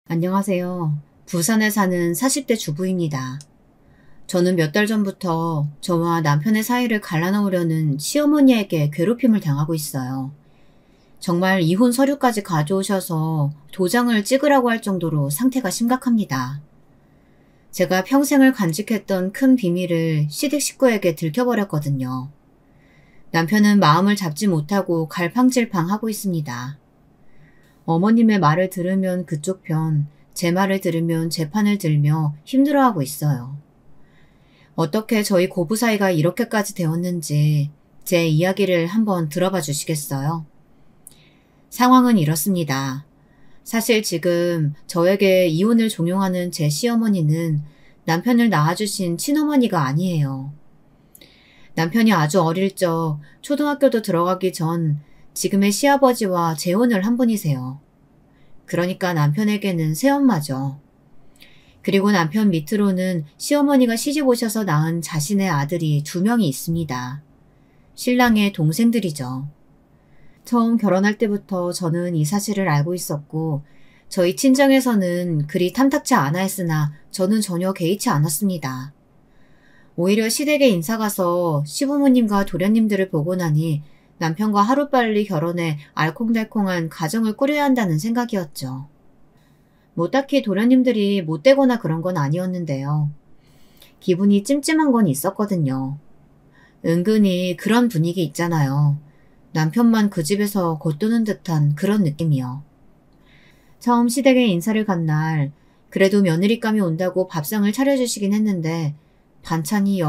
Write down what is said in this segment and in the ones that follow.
안녕하세요. 부산에 사는 40대 주부입니다. 저는 몇 달 전부터 저와 남편의 사이를 갈라놓으려는 시어머니에게 괴롭힘을 당하고 있어요. 정말 이혼 서류까지 가져오셔서 도장을 찍으라고 할 정도로 상태가 심각합니다. 제가 평생을 간직했던 큰 비밀을 시댁 식구에게 들켜버렸거든요. 남편은 마음을 잡지 못하고 갈팡질팡하고 있습니다. 어머님의 말을 들으면 그쪽 편, 제 말을 들으면 제 판을 들며 힘들어하고 있어요. 어떻게 저희 고부 사이가 이렇게까지 되었는지 제 이야기를 한번 들어봐 주시겠어요? 상황은 이렇습니다. 사실 지금 저에게 이혼을 종용하는 제 시어머니는 남편을 낳아주신 친어머니가 아니에요. 남편이 아주 어릴 적 초등학교도 들어가기 전 지금의 시아버지와 재혼을 한 분이세요. 그러니까 남편에게는 새엄마죠. 그리고 남편 밑으로는 시어머니가 시집 오셔서 낳은 자신의 아들이 2명이 있습니다. 신랑의 동생들이죠. 처음 결혼할 때부터 저는 이 사실을 알고 있었고 저희 친정에서는 그리 탐탁치 않아 했으나 저는 전혀 개의치 않았습니다. 오히려 시댁에 인사 가서 시부모님과 도련님들을 보고 나니 남편과 하루빨리 결혼해 알콩달콩한 가정을 꾸려야 한다는 생각이었죠. 뭐 딱히 도련님들이 못되거나 그런 건 아니었는데요. 기분이 찜찜한 건 있었거든요. 은근히 그런 분위기 있잖아요. 남편만 그 집에서 겉도는 듯한 그런 느낌이요. 처음 시댁에 인사를 간 날 그래도 며느리감이 온다고 밥상을 차려주시긴 했는데 반찬이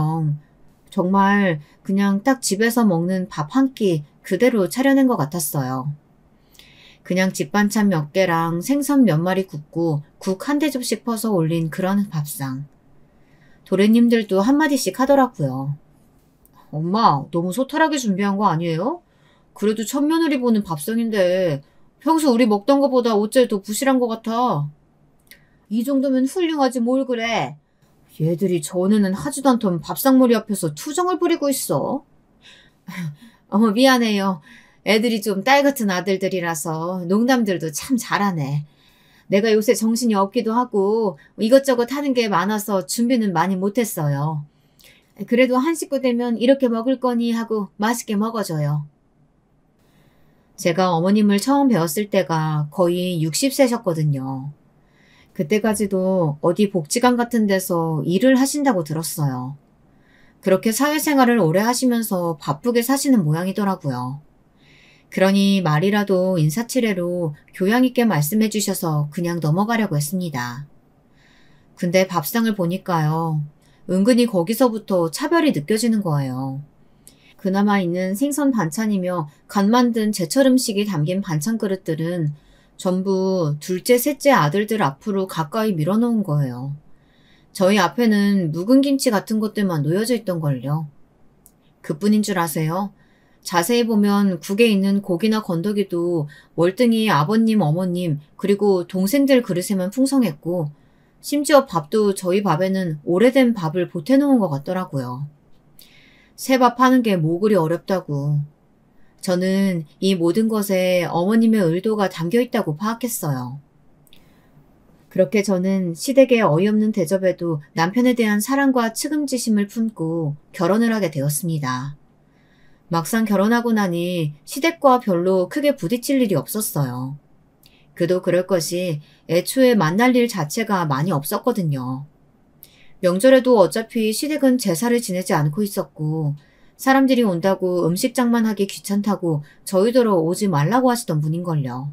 정말 그냥 딱 집에서 먹는 밥 한 끼 그대로 차려낸 것 같았어요. 그냥 집 반찬 몇 개랑 생선 몇 마리 굽고 국 한 대접씩 퍼서 올린 그런 밥상. 도련님들도 한마디씩 하더라고요. 엄마, 너무 소탈하게 준비한 거 아니에요? 그래도 첫 며느리 보는 밥상인데 평소 우리 먹던 거보다 어째 더 부실한 것 같아. 이 정도면 훌륭하지 뭘 그래. 얘들이 전에는 하지도 않던 밥상머리 앞에서 투정을 부리고 있어. 어머 미안해요. 애들이 좀 딸 같은 아들들이라서 농담들도 참 잘하네. 내가 요새 정신이 없기도 하고 이것저것 하는 게 많아서 준비는 많이 못했어요. 그래도 한 식구 되면 이렇게 먹을 거니 하고 맛있게 먹어줘요. 제가 어머님을 처음 배웠을 때가 거의 60세셨거든요. 그때까지도 어디 복지관 같은 데서 일을 하신다고 들었어요. 그렇게 사회생활을 오래 하시면서 바쁘게 사시는 모양이더라고요. 그러니 말이라도 인사치레로 교양 있게 말씀해 주셔서 그냥 넘어가려고 했습니다. 근데 밥상을 보니까요. 은근히 거기서부터 차별이 느껴지는 거예요. 그나마 있는 생선 반찬이며 간 만든 제철 음식이 담긴 반찬 그릇들은 전부 둘째, 셋째 아들들 앞으로 가까이 밀어놓은 거예요. 저희 앞에는 묵은 김치 같은 것들만 놓여져 있던걸요. 그뿐인 줄 아세요? 자세히 보면 국에 있는 고기나 건더기도 월등히 아버님, 어머님, 그리고 동생들 그릇에만 풍성했고 심지어 밥도 저희 밥에는 오래된 밥을 보태놓은 것 같더라고요. 새 밥 하는 게 뭐 그리 어렵다고. 저는 이 모든 것에 어머님의 의도가 담겨 있다고 파악했어요. 그렇게 저는 시댁의 어이없는 대접에도 남편에 대한 사랑과 측은지심을 품고 결혼을 하게 되었습니다. 막상 결혼하고 나니 시댁과 별로 크게 부딪힐 일이 없었어요. 그도 그럴 것이 애초에 만날 일 자체가 많이 없었거든요. 명절에도 어차피 시댁은 제사를 지내지 않고 있었고 사람들이 온다고 음식장만 하기 귀찮다고 저희더러 오지 말라고 하시던 분인걸요.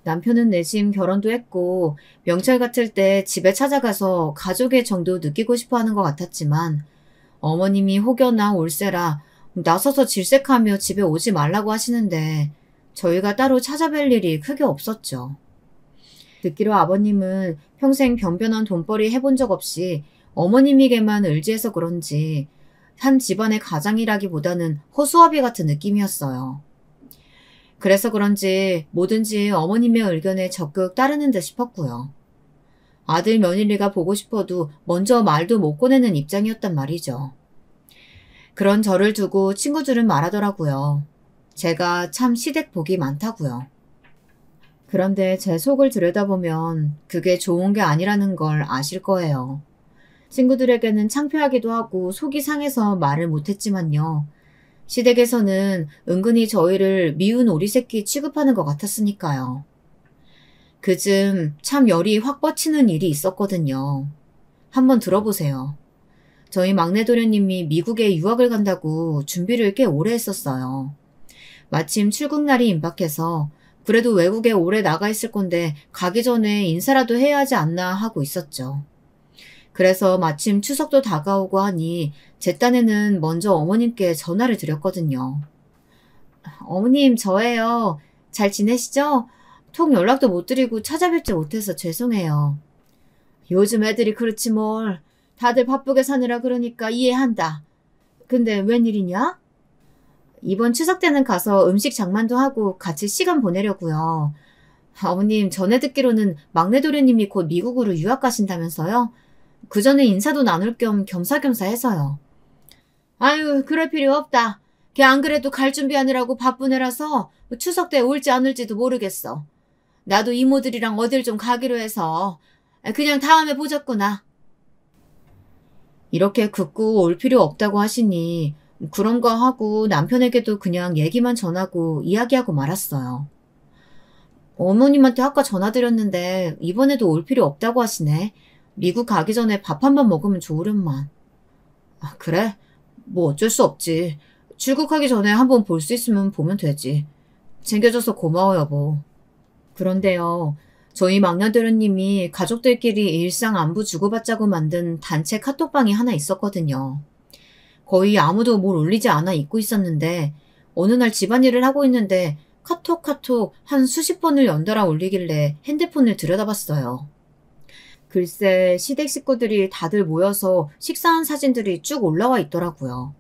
남편은 내심 결혼도 했고 명절 같을 때 집에 찾아가서 가족의 정도 느끼고 싶어 하는 것 같았지만 어머님이 혹여나 올세라 나서서 질색하며 집에 오지 말라고 하시는데 저희가 따로 찾아뵐 일이 크게 없었죠. 듣기로 아버님은 평생 변변한 돈벌이 해본 적 없이 어머님에게만 의지해서 그런지 한 집안의 가장이라기보다는 허수아비 같은 느낌이었어요. 그래서 그런지 뭐든지 어머님의 의견에 적극 따르는 듯 싶었고요. 아들 며느리가 보고 싶어도 먼저 말도 못 꺼내는 입장이었단 말이죠. 그런 저를 두고 친구들은 말하더라고요. 제가 참 시댁 복이 많다고요. 그런데 제 속을 들여다보면 그게 좋은 게 아니라는 걸 아실 거예요. 친구들에게는 창피하기도 하고 속이 상해서 말을 못했지만요. 시댁에서는 은근히 저희를 미운 오리 새끼 취급하는 것 같았으니까요. 그즘 참 열이 확 뻗치는 일이 있었거든요. 한번 들어보세요. 저희 막내 도련님이 미국에 유학을 간다고 준비를 꽤 오래 했었어요. 마침 출국날이 임박해서 그래도 외국에 오래 나가 있을 건데 가기 전에 인사라도 해야 하지 않나 하고 있었죠. 그래서 마침 추석도 다가오고 하니 제 딴에는 먼저 어머님께 전화를 드렸거든요. 어머님, 저예요. 잘 지내시죠? 통 연락도 못 드리고 찾아뵙지 못해서 죄송해요. 요즘 애들이 그렇지 뭘. 다들 바쁘게 사느라 그러니까 이해한다. 근데 웬일이냐? 이번 추석 때는 가서 음식 장만도 하고 같이 시간 보내려고요. 어머님, 전에 듣기로는 막내 도련님이 곧 미국으로 유학 가신다면서요? 그 전에 인사도 나눌 겸 겸사겸사 해서요. 아유, 그럴 필요 없다. 걔 안 그래도 갈 준비하느라고 바쁜 애라서 추석 때 올지 안 올지도 모르겠어. 나도 이모들이랑 어딜 좀 가기로 해서 그냥 다음에 보자꾸나. 이렇게 극구 올 필요 없다고 하시니 그런가 하고 남편에게도 그냥 얘기만 전하고 이야기하고 말았어요. 어머님한테 아까 전화드렸는데 이번에도 올 필요 없다고 하시네. 미국 가기 전에 밥 한 번 먹으면 좋으련만. 아, 그래? 뭐 어쩔 수 없지. 출국하기 전에 한번 볼 수 있으면 보면 되지. 챙겨줘서 고마워, 여보. 그런데요. 저희 막내도련님이 가족들끼리 일상 안부 주고받자고 만든 단체 카톡방이 하나 있었거든요. 거의 아무도 뭘 올리지 않아 잊고 있었는데 어느 날 집안일을 하고 있는데 카톡 한 수십 번을 연달아 올리길래 핸드폰을 들여다봤어요. 글쎄 시댁 식구들이 다들 모여서 식사한 사진들이 쭉 올라와 있더라고요.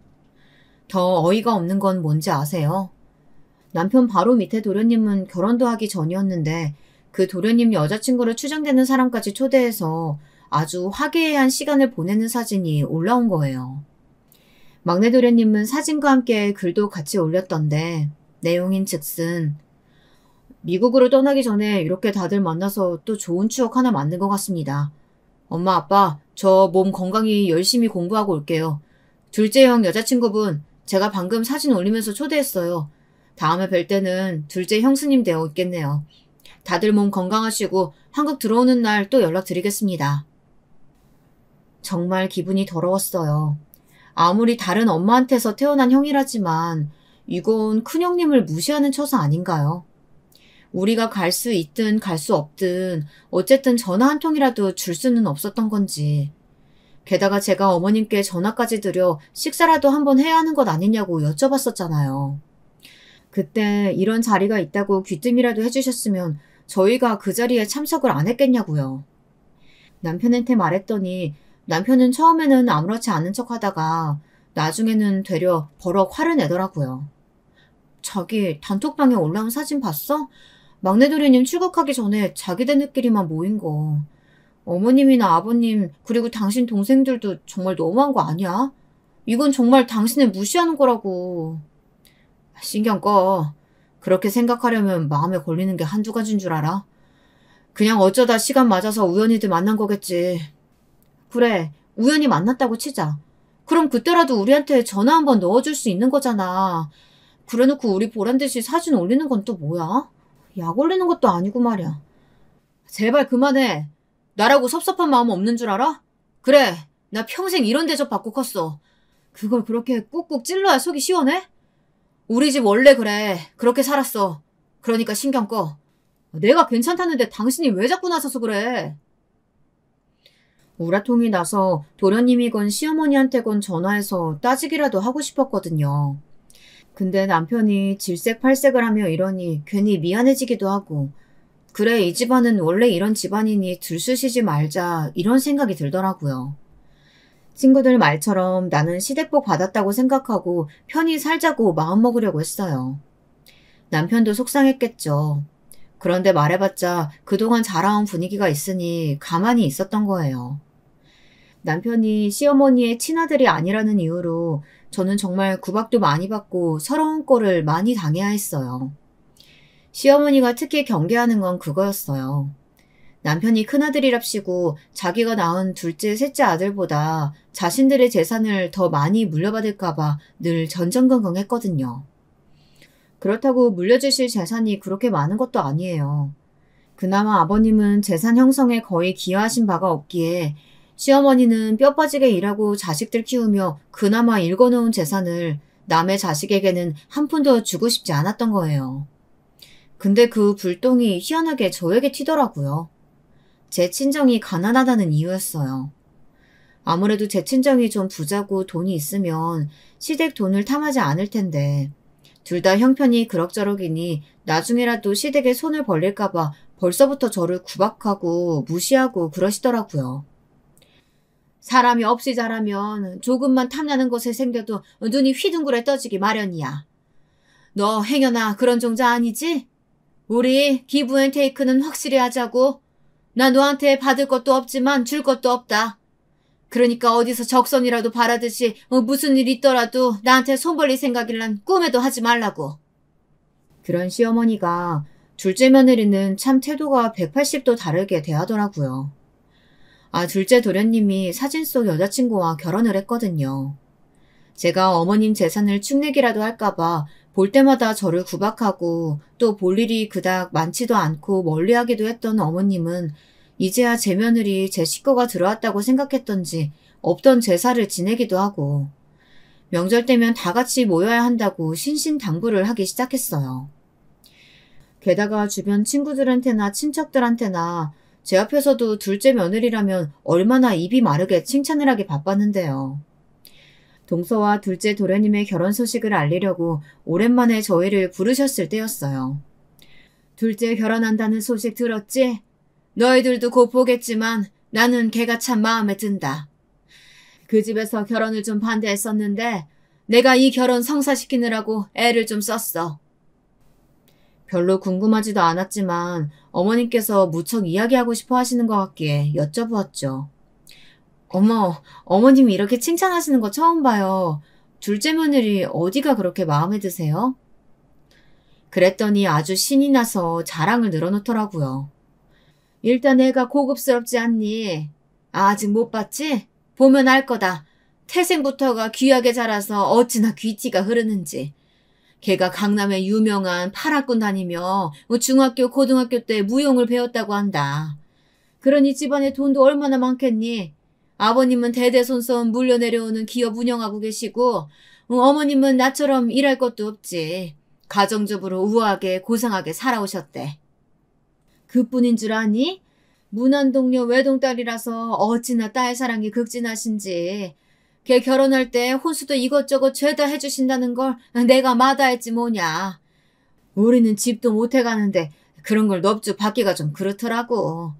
더 어이가 없는 건 뭔지 아세요? 남편 바로 밑에 도련님은 결혼도 하기 전이었는데 그 도련님 여자친구로 추정되는 사람까지 초대해서 아주 화기애애한 시간을 보내는 사진이 올라온 거예요. 막내 도련님은 사진과 함께 글도 같이 올렸던데 내용인즉슨 미국으로 떠나기 전에 이렇게 다들 만나서 또 좋은 추억 하나 만든 것 같습니다. 엄마, 아빠, 저 몸 건강히 열심히 공부하고 올게요. 둘째 형 여자친구분, 제가 방금 사진 올리면서 초대했어요. 다음에 뵐 때는 둘째 형수님 되어 있겠네요. 다들 몸 건강하시고 한국 들어오는 날 또 연락드리겠습니다. 정말 기분이 더러웠어요. 아무리 다른 엄마한테서 태어난 형이라지만 이건 큰형님을 무시하는 처사 아닌가요? 우리가 갈 수 있든 갈 수 없든 어쨌든 전화 한 통이라도 줄 수는 없었던 건지. 게다가 제가 어머님께 전화까지 드려 식사라도 한번 해야 하는 것 아니냐고 여쭤봤었잖아요. 그때 이런 자리가 있다고 귀뜸이라도 해주셨으면 저희가 그 자리에 참석을 안 했겠냐고요. 남편한테 말했더니 남편은 처음에는 아무렇지 않은 척 하다가 나중에는 되려 버럭 화를 내더라고요. 자기 단톡방에 올라온 사진 봤어? 막내 도련님 출국하기 전에 자기네들끼리만 모인 거. 어머님이나 아버님 그리고 당신 동생들도 정말 너무한 거 아니야? 이건 정말 당신을 무시하는 거라고. 신경 꺼. 그렇게 생각하려면 마음에 걸리는 게 한두 가지인 줄 알아? 그냥 어쩌다 시간 맞아서 우연히들 만난 거겠지. 그래, 우연히 만났다고 치자. 그럼 그때라도 우리한테 전화 한번 넣어줄 수 있는 거잖아. 그래놓고 우리 보란듯이 사진 올리는 건 또 뭐야? 약 올리는 것도 아니고 말이야. 제발 그만해. 나라고 섭섭한 마음 없는 줄 알아? 그래, 나 평생 이런 대접 받고 컸어. 그걸 그렇게 꾹꾹 찔러야 속이 시원해? 우리 집 원래 그래. 그렇게 살았어. 그러니까 신경 꺼. 내가 괜찮다는데 당신이 왜 자꾸 나서서 그래? 우라통이 나서 도련님이건 시어머니한테건 전화해서 따지기라도 하고 싶었거든요. 근데 남편이 질색팔색을 하며 이러니 괜히 미안해지기도 하고 그래 이 집안은 원래 이런 집안이니 들쑤시지 말자 이런 생각이 들더라고요. 친구들 말처럼 나는 시댁복 받았다고 생각하고 편히 살자고 마음먹으려고 했어요. 남편도 속상했겠죠. 그런데 말해봤자 그동안 자라온 분위기가 있으니 가만히 있었던 거예요. 남편이 시어머니의 친아들이 아니라는 이유로 저는 정말 구박도 많이 받고 서러운 꼴을 많이 당해야 했어요. 시어머니가 특히 경계하는 건 그거였어요. 남편이 큰아들이랍시고 자기가 낳은 둘째, 셋째 아들보다 자신들의 재산을 더 많이 물려받을까봐 늘 전전긍긍했거든요. 그렇다고 물려주실 재산이 그렇게 많은 것도 아니에요. 그나마 아버님은 재산 형성에 거의 기여하신 바가 없기에 시어머니는 뼈 빠지게 일하고 자식들 키우며 그나마 일궈놓은 재산을 남의 자식에게는 한 푼도 주고 싶지 않았던 거예요. 근데 그 불똥이 희한하게 저에게 튀더라고요. 제 친정이 가난하다는 이유였어요. 아무래도 제 친정이 좀 부자고 돈이 있으면 시댁 돈을 탐하지 않을 텐데 둘 다 형편이 그럭저럭이니 나중에라도 시댁에 손을 벌릴까봐 벌써부터 저를 구박하고 무시하고 그러시더라고요. 사람이 없이 자라면 조금만 탐나는 것에 생겨도 눈이 휘둥그레 떠지기 마련이야. 너 행여나 그런 종자 아니지? 우리 기브앤테이크는 확실히 하자고. 나 너한테 받을 것도 없지만 줄 것도 없다. 그러니까 어디서 적선이라도 바라듯이 무슨 일 있더라도 나한테 손 벌릴 생각이란 꿈에도 하지 말라고. 그런 시어머니가 둘째 며느리는 참 태도가 180도 다르게 대하더라고요. 둘째 도련님이 사진 속 여자친구와 결혼을 했거든요. 제가 어머님 재산을 축내기라도 할까봐 볼 때마다 저를 구박하고 또 볼 일이 그닥 많지도 않고 멀리하기도 했던 어머님은 이제야 제 며느리 제 식구가 들어왔다고 생각했던지 없던 제사를 지내기도 하고 명절 때면 다 같이 모여야 한다고 신신당부를 하기 시작했어요. 게다가 주변 친구들한테나 친척들한테나 제 앞에서도 둘째 며느리라면 얼마나 입이 마르게 칭찬을 하기 바빴는데요. 동서와 둘째 도련님의 결혼 소식을 알리려고 오랜만에 저희를 부르셨을 때였어요. 둘째 결혼한다는 소식 들었지? 너희들도 곧 보겠지만 나는 걔가 참 마음에 든다. 그 집에서 결혼을 좀 반대했었는데 내가 이 결혼 성사시키느라고 애를 좀 썼어. 별로 궁금하지도 않았지만 어머님께서 무척 이야기하고 싶어 하시는 것 같기에 여쭤보았죠. 어머, 어머님이 이렇게 칭찬하시는 거 처음 봐요. 둘째 며느리 어디가 그렇게 마음에 드세요? 그랬더니 아주 신이 나서 자랑을 늘어놓더라고요. 일단 애가 고급스럽지 않니? 아직 못 봤지? 보면 알 거다. 태생부터가 귀하게 자라서 어찌나 귀티가 흐르는지. 걔가 강남에 유명한 파랑꾼 다니며 중학교, 고등학교 때 무용을 배웠다고 한다. 그러니 집안에 돈도 얼마나 많겠니? 아버님은 대대손손 물려내려오는 기업 운영하고 계시고 어머님은 나처럼 일할 것도 없지. 가정주부로 우아하게 고상하게 살아오셨대. 그뿐인 줄 아니? 문안동료 외동딸이라서 어찌나 딸 사랑이 극진하신지. 걔 결혼할 때 혼수도 이것저것 죄다 해주신다는 걸 내가 마다했지 뭐냐. 우리는 집도 못해가는데 그런 걸 넙죽 받기가 좀 그렇더라고.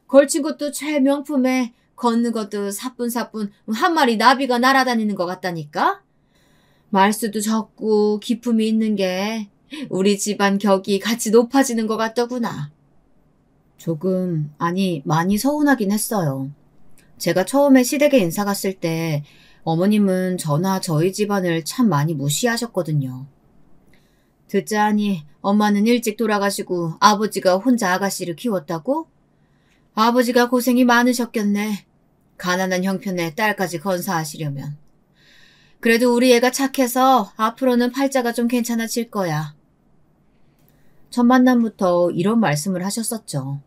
걸친 것도 최명품에 걷는 것도 사뿐사뿐 한 마리 나비가 날아다니는 것 같다니까? 말수도 적고 기품이 있는 게 우리 집안 격이 같이 높아지는 것 같더구나. 조금, 아니 많이 서운하긴 했어요. 제가 처음에 시댁에 인사 갔을 때 어머님은 저나 저희 집안을 참 많이 무시하셨거든요. 듣자하니 엄마는 일찍 돌아가시고 아버지가 혼자 아가씨를 키웠다고? 아버지가 고생이 많으셨겠네. 가난한 형편에 딸까지 건사하시려면. 그래도 우리 애가 착해서 앞으로는 팔자가 좀 괜찮아질 거야. 첫 만남부터 이런 말씀을 하셨었죠.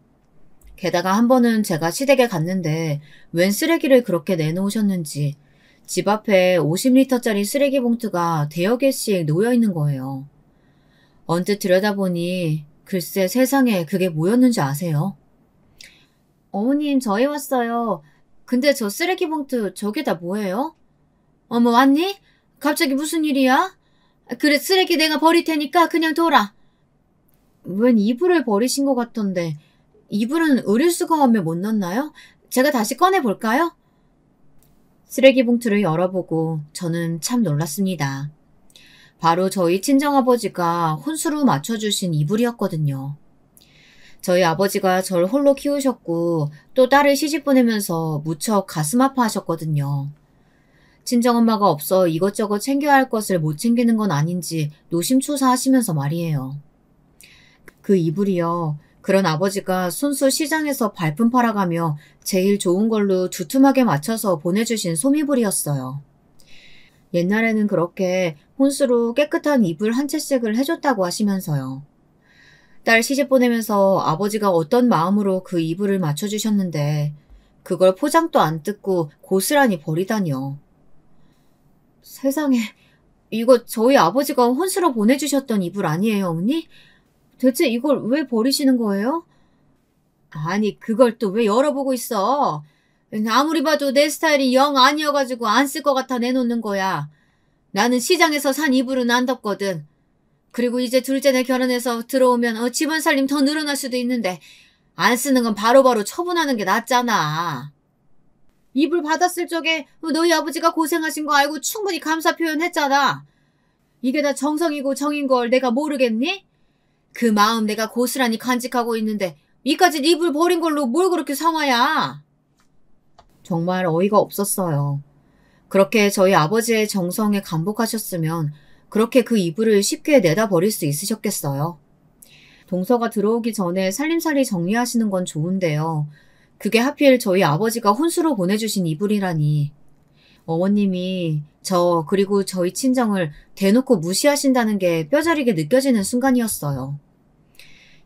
게다가 한 번은 제가 시댁에 갔는데 웬 쓰레기를 그렇게 내놓으셨는지 집 앞에 50리터짜리 쓰레기 봉투가 대여 개씩 놓여있는 거예요. 언뜻 들여다보니 글쎄 세상에 그게 뭐였는지 아세요? 어머님 저희 왔어요. 근데 저 쓰레기 봉투 저게 다 뭐예요? 어머 왔니? 갑자기 무슨 일이야? 그래 쓰레기 내가 버릴 테니까 그냥 둬라. 웬 이불을 버리신 것 같던데 이불은 의류 수거하면 못 넣나요? 제가 다시 꺼내볼까요? 쓰레기 봉투를 열어보고 저는 참 놀랐습니다. 바로 저희 친정아버지가 혼수로 맞춰주신 이불이었거든요. 저희 아버지가 절 홀로 키우셨고 또 딸을 시집 보내면서 무척 가슴 아파하셨거든요. 친정엄마가 없어 이것저것 챙겨야 할 것을 못 챙기는 건 아닌지 노심초사하시면서 말이에요. 그 이불이요. 그런 아버지가 순수 시장에서 발품 팔아가며 제일 좋은 걸로 두툼하게 맞춰서 보내주신 소미불이었어요. 옛날에는 그렇게 혼수로 깨끗한 이불 한 채씩을 해줬다고 하시면서요. 딸 시집 보내면서 아버지가 어떤 마음으로 그 이불을 맞춰주셨는데 그걸 포장도 안 뜯고 고스란히 버리다니요. 세상에, 이거 저희 아버지가 혼수로 보내주셨던 이불 아니에요, 어머니? 대체 이걸 왜 버리시는 거예요? 아니, 그걸 또 왜 열어보고 있어? 아무리 봐도 내 스타일이 영 아니어가지고 안 쓸 것 같아 내놓는 거야. 나는 시장에서 산 이불은 안 덮거든. 그리고 이제 둘째네 결혼해서 들어오면 집안 살림 더 늘어날 수도 있는데 안 쓰는 건 바로바로 처분하는 게 낫잖아. 이불 받았을 적에 너희 아버지가 고생하신 거 알고 충분히 감사 표현했잖아. 이게 다 정성이고 정인 걸 내가 모르겠니? 그 마음 내가 고스란히 간직하고 있는데 이까짓 이불 버린 걸로 뭘 그렇게 상하야. 정말 어이가 없었어요. 그렇게 저희 아버지의 정성에 감복하셨으면 그렇게 그 이불을 쉽게 내다 버릴 수 있으셨겠어요. 동서가 들어오기 전에 살림살이 정리하시는 건 좋은데요. 그게 하필 저희 아버지가 혼수로 보내주신 이불이라니. 어머님이 저 그리고 저희 친정을 대놓고 무시하신다는 게 뼈저리게 느껴지는 순간이었어요.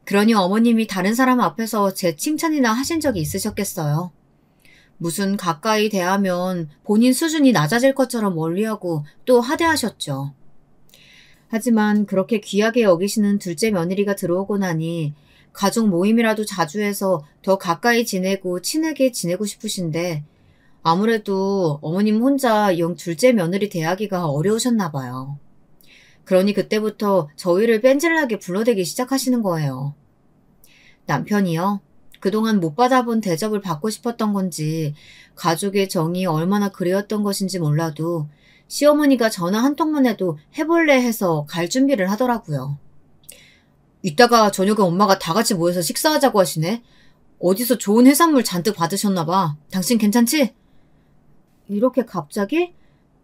그러니 어머님이 다른 사람 앞에서 제 칭찬이나 하신 적이 있으셨겠어요. 무슨 가까이 대하면 본인 수준이 낮아질 것처럼 멀리하고 또 하대하셨죠. 하지만 그렇게 귀하게 여기시는 둘째 며느리가 들어오고 나니 가족 모임이라도 자주 해서 더 가까이 지내고 친하게 지내고 싶으신데 아무래도 어머님 혼자 영 둘째 며느리 대하기가 어려우셨나 봐요. 그러니 그때부터 저희를 뺀질나게 불러대기 시작하시는 거예요. 남편이요. 그동안 못 받아본 대접을 받고 싶었던 건지 가족의 정이 얼마나 그리웠던 것인지 몰라도 시어머니가 전화 한 통만 해도 해볼래 해서 갈 준비를 하더라고요. 이따가 저녁에 엄마가 다 같이 모여서 식사하자고 하시네. 어디서 좋은 해산물 잔뜩 받으셨나 봐. 당신 괜찮지? 이렇게 갑자기?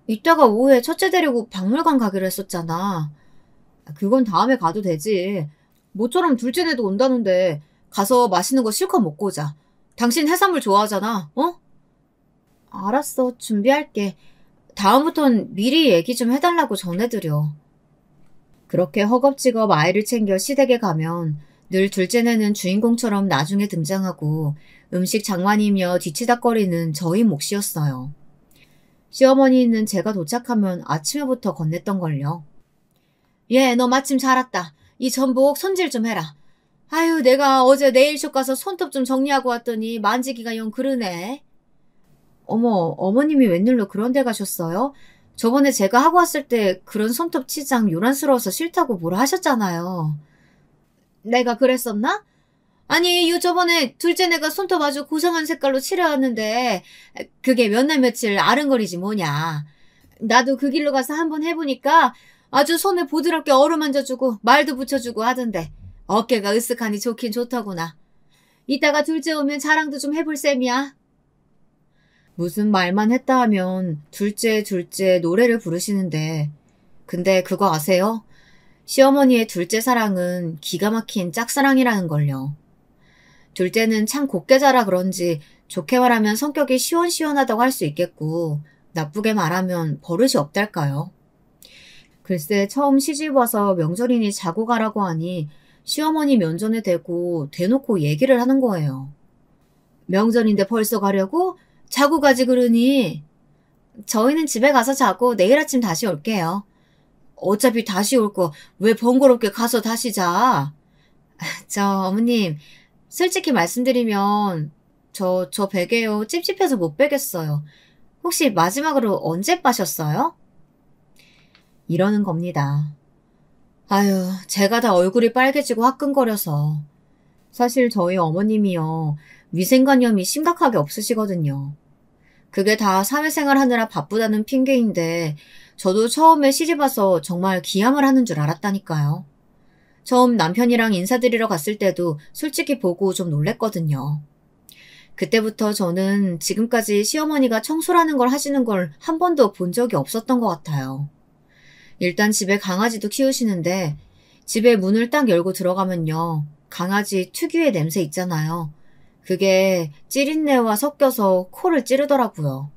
이따가 오후에 첫째 데리고 박물관 가기로 했었잖아. 그건 다음에 가도 되지. 모처럼 둘째네도 온다는데 가서 맛있는 거 실컷 먹고 오자. 당신 해산물 좋아하잖아. 어? 알았어. 준비할게. 다음부턴 미리 얘기 좀 해달라고 전해드려. 그렇게 허겁지겁 아이를 챙겨 시댁에 가면 늘 둘째네는 주인공처럼 나중에 등장하고 음식 장관이며 뒤치다꺼리는 저희 몫이었어요. 시어머니는 제가 도착하면 아침에부터 건넸던걸요. 얘, 너 마침 잘 왔다. 이 전복 손질 좀 해라. 아유, 내가 어제 네일숍 가서 손톱 좀 정리하고 왔더니 만지기가 영 그러네. 어머, 어머님이 웬일로 그런 데 가셨어요? 저번에 제가 하고 왔을 때 그런 손톱 치장 요란스러워서 싫다고 뭐라 하셨잖아요. 내가 그랬었나? 아니, 저번에 둘째네가 손톱 아주 고상한 색깔로 칠해왔는데 그게 몇 날 며칠 아른거리지 뭐냐. 나도 그 길로 가서 한번 해보니까 아주 손에 부드럽게 어루만져주고 말도 붙여주고 하던데 어깨가 으쓱하니 좋긴 좋더구나. 이따가 둘째 오면 자랑도 좀 해볼 셈이야. 무슨 말만 했다 하면 둘째 노래를 부르시는데 근데 그거 아세요? 시어머니의 둘째 사랑은 기가 막힌 짝사랑이라는 걸요. 둘째는 참 곱게 자라 그런지 좋게 말하면 성격이 시원시원하다고 할 수 있겠고 나쁘게 말하면 버릇이 없달까요. 글쎄 처음 시집와서 명절이니 자고 가라고 하니 시어머니 면전에 대고 대놓고 얘기를 하는 거예요. 명절인데 벌써 가려고? 자고 가지 그러니. 저희는 집에 가서 자고 내일 아침 다시 올게요. 어차피 다시 올 거 왜 번거롭게 가서 다시 자. 어머님 솔직히 말씀드리면 저 베개요 찝찝해서 못 베겠어요. 혹시 마지막으로 언제 빠셨어요? 이러는 겁니다. 아유, 제가 다 얼굴이 빨개지고 화끈거려서. 사실 저희 어머님이요. 위생관념이 심각하게 없으시거든요. 그게 다 사회생활 하느라 바쁘다는 핑계인데 저도 처음에 시집와서 정말 기함을 하는 줄 알았다니까요. 처음 남편이랑 인사드리러 갔을 때도 솔직히 보고 좀 놀랬거든요. 그때부터 저는 지금까지 시어머니가 청소라는 걸 하시는 걸 한 번도 본 적이 없었던 것 같아요. 일단 집에 강아지도 키우시는데 집에 문을 딱 열고 들어가면요. 강아지 특유의 냄새 있잖아요. 그게 찌린내와 섞여서 코를 찌르더라고요.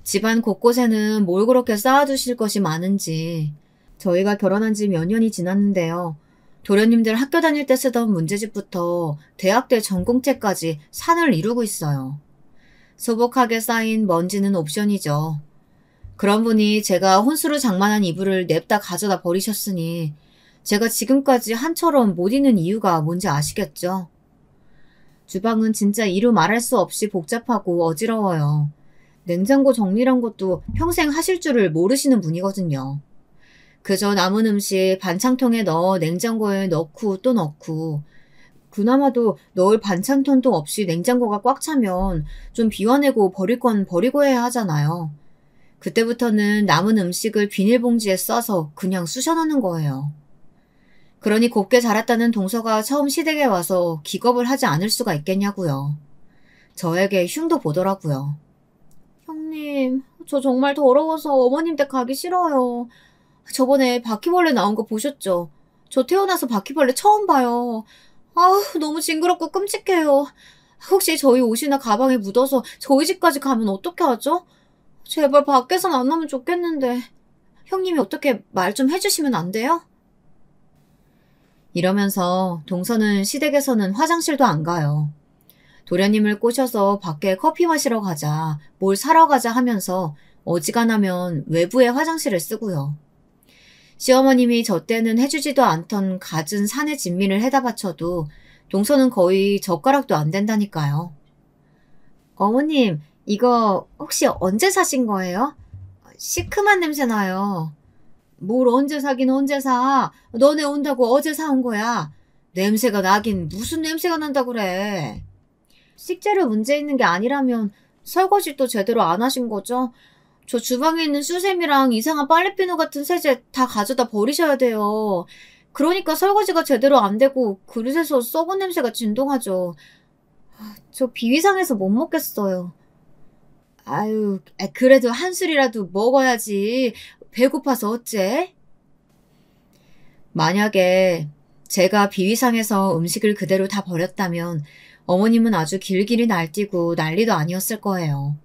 집안 곳곳에는 뭘 그렇게 쌓아두실 것이 많은지. 저희가 결혼한 지 몇 년이 지났는데요. 도련님들 학교 다닐 때 쓰던 문제집부터 대학 때 전공책까지 산을 이루고 있어요. 소복하게 쌓인 먼지는 옵션이죠. 그런 분이 제가 혼수로 장만한 이불을 냅다 가져다 버리셨으니 제가 지금까지 한처럼 못 잊는 이유가 뭔지 아시겠죠? 주방은 진짜 이루 말할 수 없이 복잡하고 어지러워요. 냉장고 정리란 것도 평생 하실 줄을 모르시는 분이거든요. 그저 남은 음식 반창통에 넣어 냉장고에 넣고 또 넣고, 그나마도 넣을 반찬통도 없이 냉장고가 꽉 차면 좀 비워내고 버릴 건 버리고 해야 하잖아요. 그때부터는 남은 음식을 비닐봉지에 싸서 그냥 쑤셔넣는 거예요. 그러니 곱게 자랐다는 동서가 처음 시댁에 와서 기겁을 하지 않을 수가 있겠냐고요. 저에게 흉도 보더라고요. 형님, 저 정말 더러워서 어머님 댁 가기 싫어요. 저번에 바퀴벌레 나온 거 보셨죠? 저 태어나서 바퀴벌레 처음 봐요. 아우, 너무 징그럽고 끔찍해요. 혹시 저희 옷이나 가방에 묻어서 저희 집까지 가면 어떻게 하죠? 제발 밖에서 만나면 좋겠는데. 형님이 어떻게 말 좀 해주시면 안 돼요? 이러면서 동서는 시댁에서는 화장실도 안 가요. 도련님을 꼬셔서 밖에 커피 마시러 가자, 뭘 사러 가자 하면서 어지간하면 외부의 화장실을 쓰고요. 시어머님이 저 때는 해주지도 않던 갖은 사내 진미를 해다 바쳐도 동서는 거의 젓가락도 안 된다니까요. 어머님, 이거 혹시 언제 사신 거예요? 시큼한 냄새 나요. 뭘 언제 사긴 언제 사. 너네 온다고 어제 사온 거야. 냄새가 나긴 무슨 냄새가 난다 그래. 식재료 문제 있는 게 아니라면 설거지도 제대로 안 하신 거죠? 저 주방에 있는 수세미랑 이상한 빨래비누 같은 세제 다 가져다 버리셔야 돼요. 그러니까 설거지가 제대로 안 되고 그릇에서 썩은 냄새가 진동하죠. 저 비위상해서 못 먹겠어요. 아유, 그래도 한 술이라도 먹어야지. 배고파서 어째? 만약에 제가 비위상해서 음식을 그대로 다 버렸다면 어머님은 아주 길길이 날뛰고 난리도 아니었을 거예요.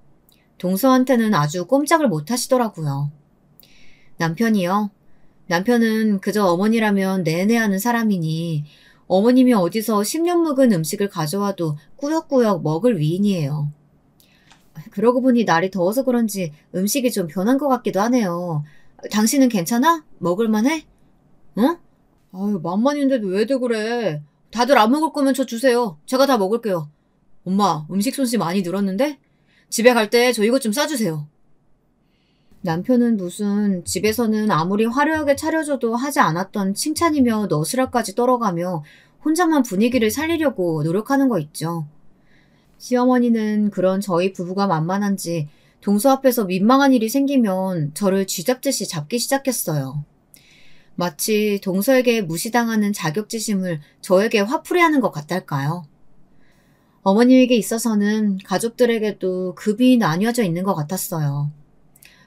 동서한테는 아주 꼼짝을 못 하시더라고요. 남편이요? 남편은 그저 어머니라면 내내 하는 사람이니 어머님이 어디서 10년 묵은 음식을 가져와도 꾸역꾸역 먹을 위인이에요. 그러고 보니 날이 더워서 그런지 음식이 좀 변한 것 같기도 하네요. 당신은 괜찮아? 먹을만해? 응? 아유, 만만인데도 왜들 그래? 다들 안 먹을 거면 저 주세요. 제가 다 먹을게요. 엄마, 음식 솜씨 많이 늘었는데? 집에 갈 때 저 이것 좀 싸주세요. 남편은 무슨 집에서는 아무리 화려하게 차려줘도 하지 않았던 칭찬이며 너스라까지 떨어가며 혼자만 분위기를 살리려고 노력하는 거 있죠. 시어머니는 그런 저희 부부가 만만한지 동서 앞에서 민망한 일이 생기면 저를 쥐잡듯이 잡기 시작했어요. 마치 동서에게 무시당하는 자격지심을 저에게 화풀이하는 것 같달까요? 어머님에게 있어서는 가족들에게도 급이 나뉘어져 있는 것 같았어요.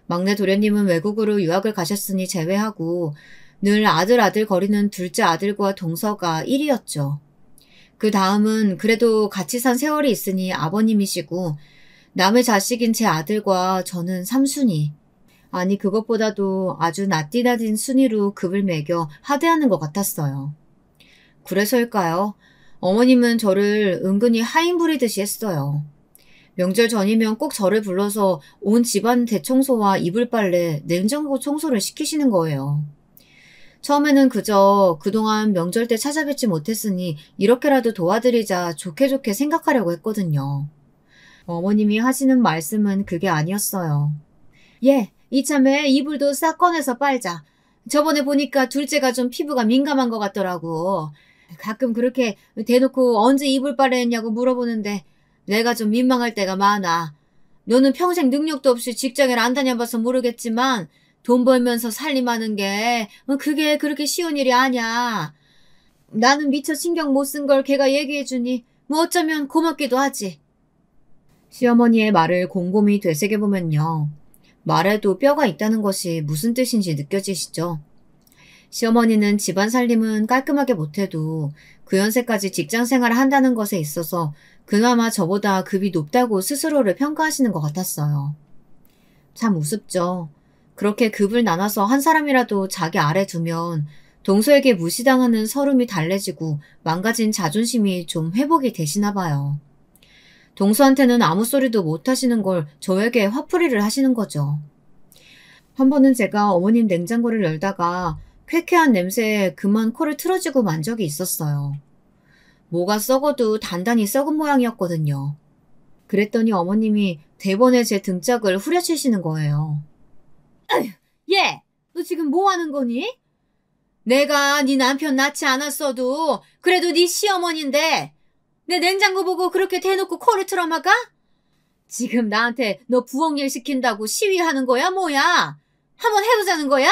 막내 도련님은 외국으로 유학을 가셨으니 제외하고 늘 아들 거리는 둘째 아들과 동서가 1위였죠. 그 다음은 그래도 같이 산 세월이 있으니 아버님이시고 남의 자식인 제 아들과 저는 3순위. 아니 그것보다도 아주 낫디다딘 순위로 급을 매겨 하대하는 것 같았어요. 그래서일까요? 어머님은 저를 은근히 하인 부리듯이 했어요. 명절 전이면 꼭 저를 불러서 온 집안 대청소와 이불 빨래, 냉장고 청소를 시키시는 거예요. 처음에는 그저 그동안 명절 때 찾아뵙지 못했으니 이렇게라도 도와드리자 좋게 생각하려고 했거든요. 어머님이 하시는 말씀은 그게 아니었어요. 예, 이참에 이불도 싹 꺼내서 빨자. 저번에 보니까 둘째가 좀 피부가 민감한 것 같더라고. 가끔 그렇게 대놓고 언제 이불 빨래했냐고 물어보는데 내가 좀 민망할 때가 많아. 너는 평생 능력도 없이 직장을 안 다녀봐서 모르겠지만 돈 벌면서 살림하는 게 그게 그렇게 쉬운 일이 아니야. 나는 미처 신경 못 쓴 걸 걔가 얘기해주니 뭐 어쩌면 고맙기도 하지. 시어머니의 말을 곰곰이 되새겨보면요. 말에도 뼈가 있다는 것이 무슨 뜻인지 느껴지시죠? 시어머니는 집안 살림은 깔끔하게 못해도 그 연세까지 직장 생활을 한다는 것에 있어서 그나마 저보다 급이 높다고 스스로를 평가하시는 것 같았어요. 참 우습죠. 그렇게 급을 나눠서 한 사람이라도 자기 아래 두면 동서에게 무시당하는 서름이 달래지고 망가진 자존심이 좀 회복이 되시나 봐요. 동서한테는 아무 소리도 못 하시는 걸 저에게 화풀이를 하시는 거죠. 한 번은 제가 어머님 냉장고를 열다가 쾌쾌한 냄새에 그만 코를 틀어쥐고 만 적이 있었어요. 뭐가 썩어도 단단히 썩은 모양이었거든요. 그랬더니 어머님이 대번에 제 등짝을 후려치시는 거예요. 얘! 너 지금 뭐 하는 거니? 내가 네 남편 낳지 않았어도 그래도 네 시어머니인데 내 냉장고 보고 그렇게 대놓고 코를 틀어막아? 지금 나한테 너 부엌일 시킨다고 시위하는 거야 뭐야? 한번 해보자는 거야?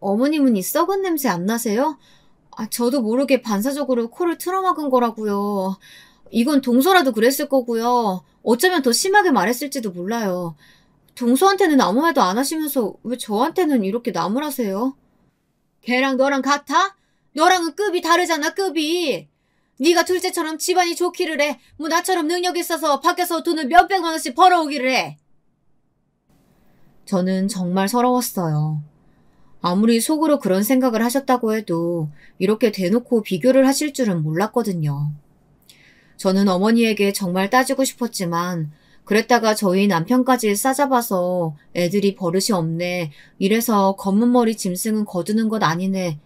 어머님은 이 썩은 냄새 안 나세요? 저도 모르게 반사적으로 코를 틀어막은 거라고요. 이건 동서라도 그랬을 거고요. 어쩌면 더 심하게 말했을지도 몰라요. 동서한테는 아무 말도 안 하시면서 왜 저한테는 이렇게 나무라세요? 걔랑 너랑 같아? 너랑은 급이 다르잖아, 급이. 네가 둘째처럼 집안이 좋기를 해. 뭐 나처럼 능력 있어서 밖에서 돈을 몇백만 원씩 벌어오기를 해. 저는 정말 서러웠어요. 아무리 속으로 그런 생각을 하셨다고 해도 이렇게 대놓고 비교를 하실 줄은 몰랐거든요. 저는 어머니에게 정말 따지고 싶었지만 그랬다가 저희 남편까지 싸잡아서 애들이 버릇이 없네, 이래서 검은 머리 짐승은 거두는 것 아니네,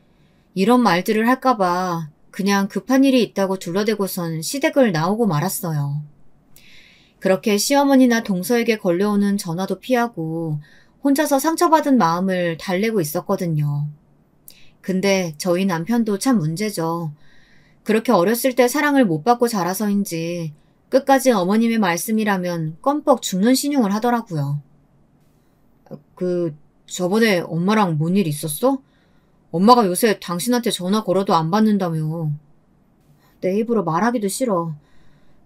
이런 말들을 할까봐 그냥 급한 일이 있다고 둘러대고선 시댁을 나오고 말았어요. 그렇게 시어머니나 동서에게 걸려오는 전화도 피하고 혼자서 상처받은 마음을 달래고 있었거든요. 근데 저희 남편도 참 문제죠. 그렇게 어렸을 때 사랑을 못 받고 자라서인지 끝까지 어머님의 말씀이라면 껌뻑 죽는 신용을 하더라고요. 저번에 엄마랑 뭔 일 있었어? 엄마가 요새 당신한테 전화 걸어도 안 받는다며. 내 입으로 말하기도 싫어.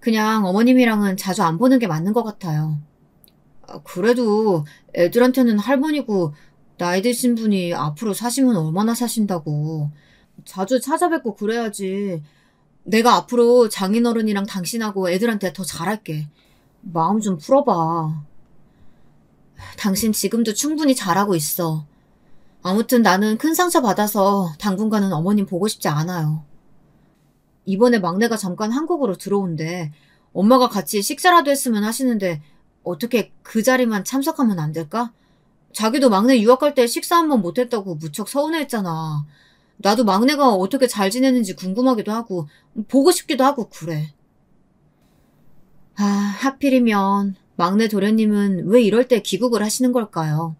그냥 어머님이랑은 자주 안 보는 게 맞는 것 같아요. 그래도 애들한테는 할머니고 나이 드신 분이 앞으로 사시면 얼마나 사신다고. 자주 찾아뵙고 그래야지. 내가 앞으로 장인어른이랑 당신하고 애들한테 더 잘할게. 마음 좀 풀어봐. 당신 지금도 충분히 잘하고 있어. 아무튼 나는 큰 상처 받아서 당분간은 어머님 보고 싶지 않아요. 이번에 막내가 잠깐 한국으로 들어온대. 엄마가 같이 식사라도 했으면 하시는데 어떻게 그 자리만 참석하면 안 될까? 자기도 막내 유학 갈 때 식사 한 번 못했다고 무척 서운해했잖아. 나도 막내가 어떻게 잘 지내는지 궁금하기도 하고 보고 싶기도 하고 그래. 하필이면 막내 도련님은 왜 이럴 때 귀국을 하시는 걸까요?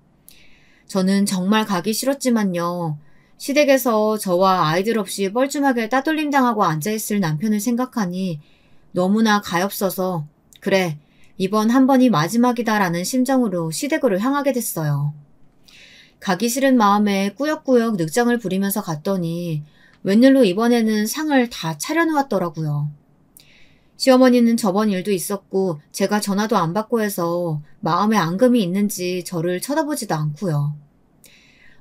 저는 정말 가기 싫었지만요. 시댁에서 저와 아이들 없이 뻘쭘하게 따돌림 당하고 앉아있을 남편을 생각하니 너무나 가엾어서 그래, 이번 한 번이 마지막이다라는 심정으로 시댁으로 향하게 됐어요. 가기 싫은 마음에 꾸역꾸역 늑장을 부리면서 갔더니 웬일로 이번에는 상을 다 차려놓았더라고요. 시어머니는 저번 일도 있었고 제가 전화도 안 받고 해서 마음에 앙금이 있는지 저를 쳐다보지도 않고요.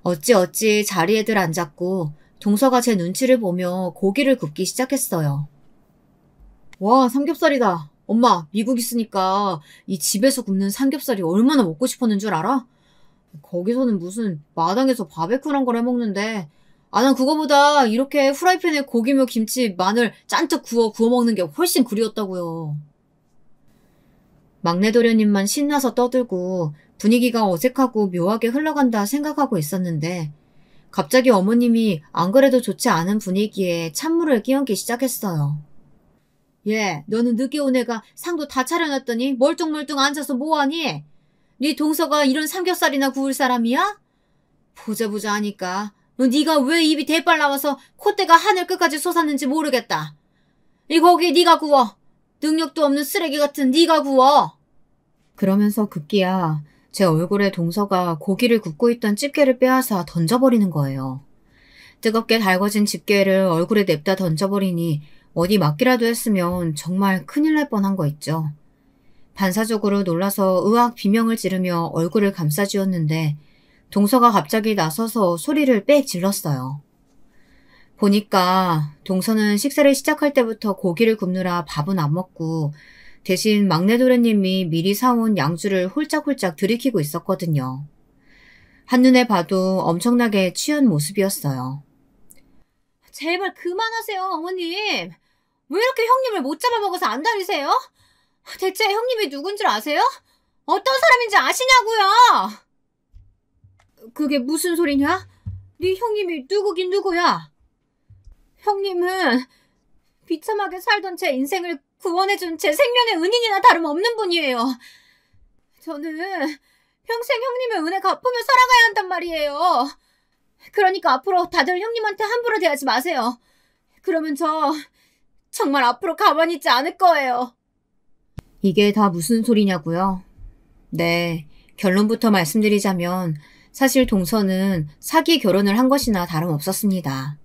어찌 자리에들 앉았고 동서가 제 눈치를 보며 고기를 굽기 시작했어요. 와, 삼겹살이다. 엄마, 미국 있으니까 이 집에서 굽는 삼겹살이 얼마나 먹고 싶었는 줄 알아? 거기서는 무슨 마당에서 바베큐란 걸 해먹는데 난 그거보다 이렇게 후라이팬에 고기며 김치, 마늘 짠뜩 구워 먹는 게 훨씬 그리웠다고요. 막내 도련님만 신나서 떠들고 분위기가 어색하고 묘하게 흘러간다 생각하고 있었는데 갑자기 어머님이 안 그래도 좋지 않은 분위기에 찬물을 끼얹기 시작했어요. 얘, 너는 늦게 온 애가 상도 다 차려놨더니 멀뚱멀뚱 앉아서 뭐하니? 네 동서가 이런 삼겹살이나 구울 사람이야? 보자 하니까 네가 왜 입이 대빨 나와서 콧대가 하늘 끝까지 솟았는지 모르겠다. 이 고기 네가 구워. 능력도 없는 쓰레기 같은 네가 구워. 그러면서 급기야 제 얼굴에 동서가 고기를 굽고 있던 집게를 빼앗아 던져버리는 거예요. 뜨겁게 달궈진 집게를 얼굴에 냅다 던져버리니 어디 맞기라도 했으면 정말 큰일 날 뻔한 거 있죠. 반사적으로 놀라서 으악 비명을 지르며 얼굴을 감싸쥐었는데 동서가 갑자기 나서서 소리를 빽 질렀어요. 보니까 동서는 식사를 시작할 때부터 고기를 굽느라 밥은 안 먹고 대신 막내 도련님이 미리 사온 양주를 홀짝홀짝 들이키고 있었거든요. 한눈에 봐도 엄청나게 취한 모습이었어요. 제발 그만하세요, 어머님. 왜 이렇게 형님을 못 잡아먹어서 안 다니세요? 대체 형님이 누군 줄 아세요? 어떤 사람인지 아시냐고요? 그게 무슨 소리냐? 네 형님이 누구긴 누구야? 형님은 비참하게 살던 제 인생을 구원해준 제 생명의 은인이나 다름없는 분이에요. 저는 평생 형님의 은혜 갚으며 살아가야 한단 말이에요. 그러니까 앞으로 다들 형님한테 함부로 대하지 마세요. 그러면 저 정말 앞으로 가만히 있지 않을 거예요. 이게 다 무슨 소리냐고요? 네, 결론부터 말씀드리자면 사실 동서는 사기 결혼을 한 것이나 다름없었습니다.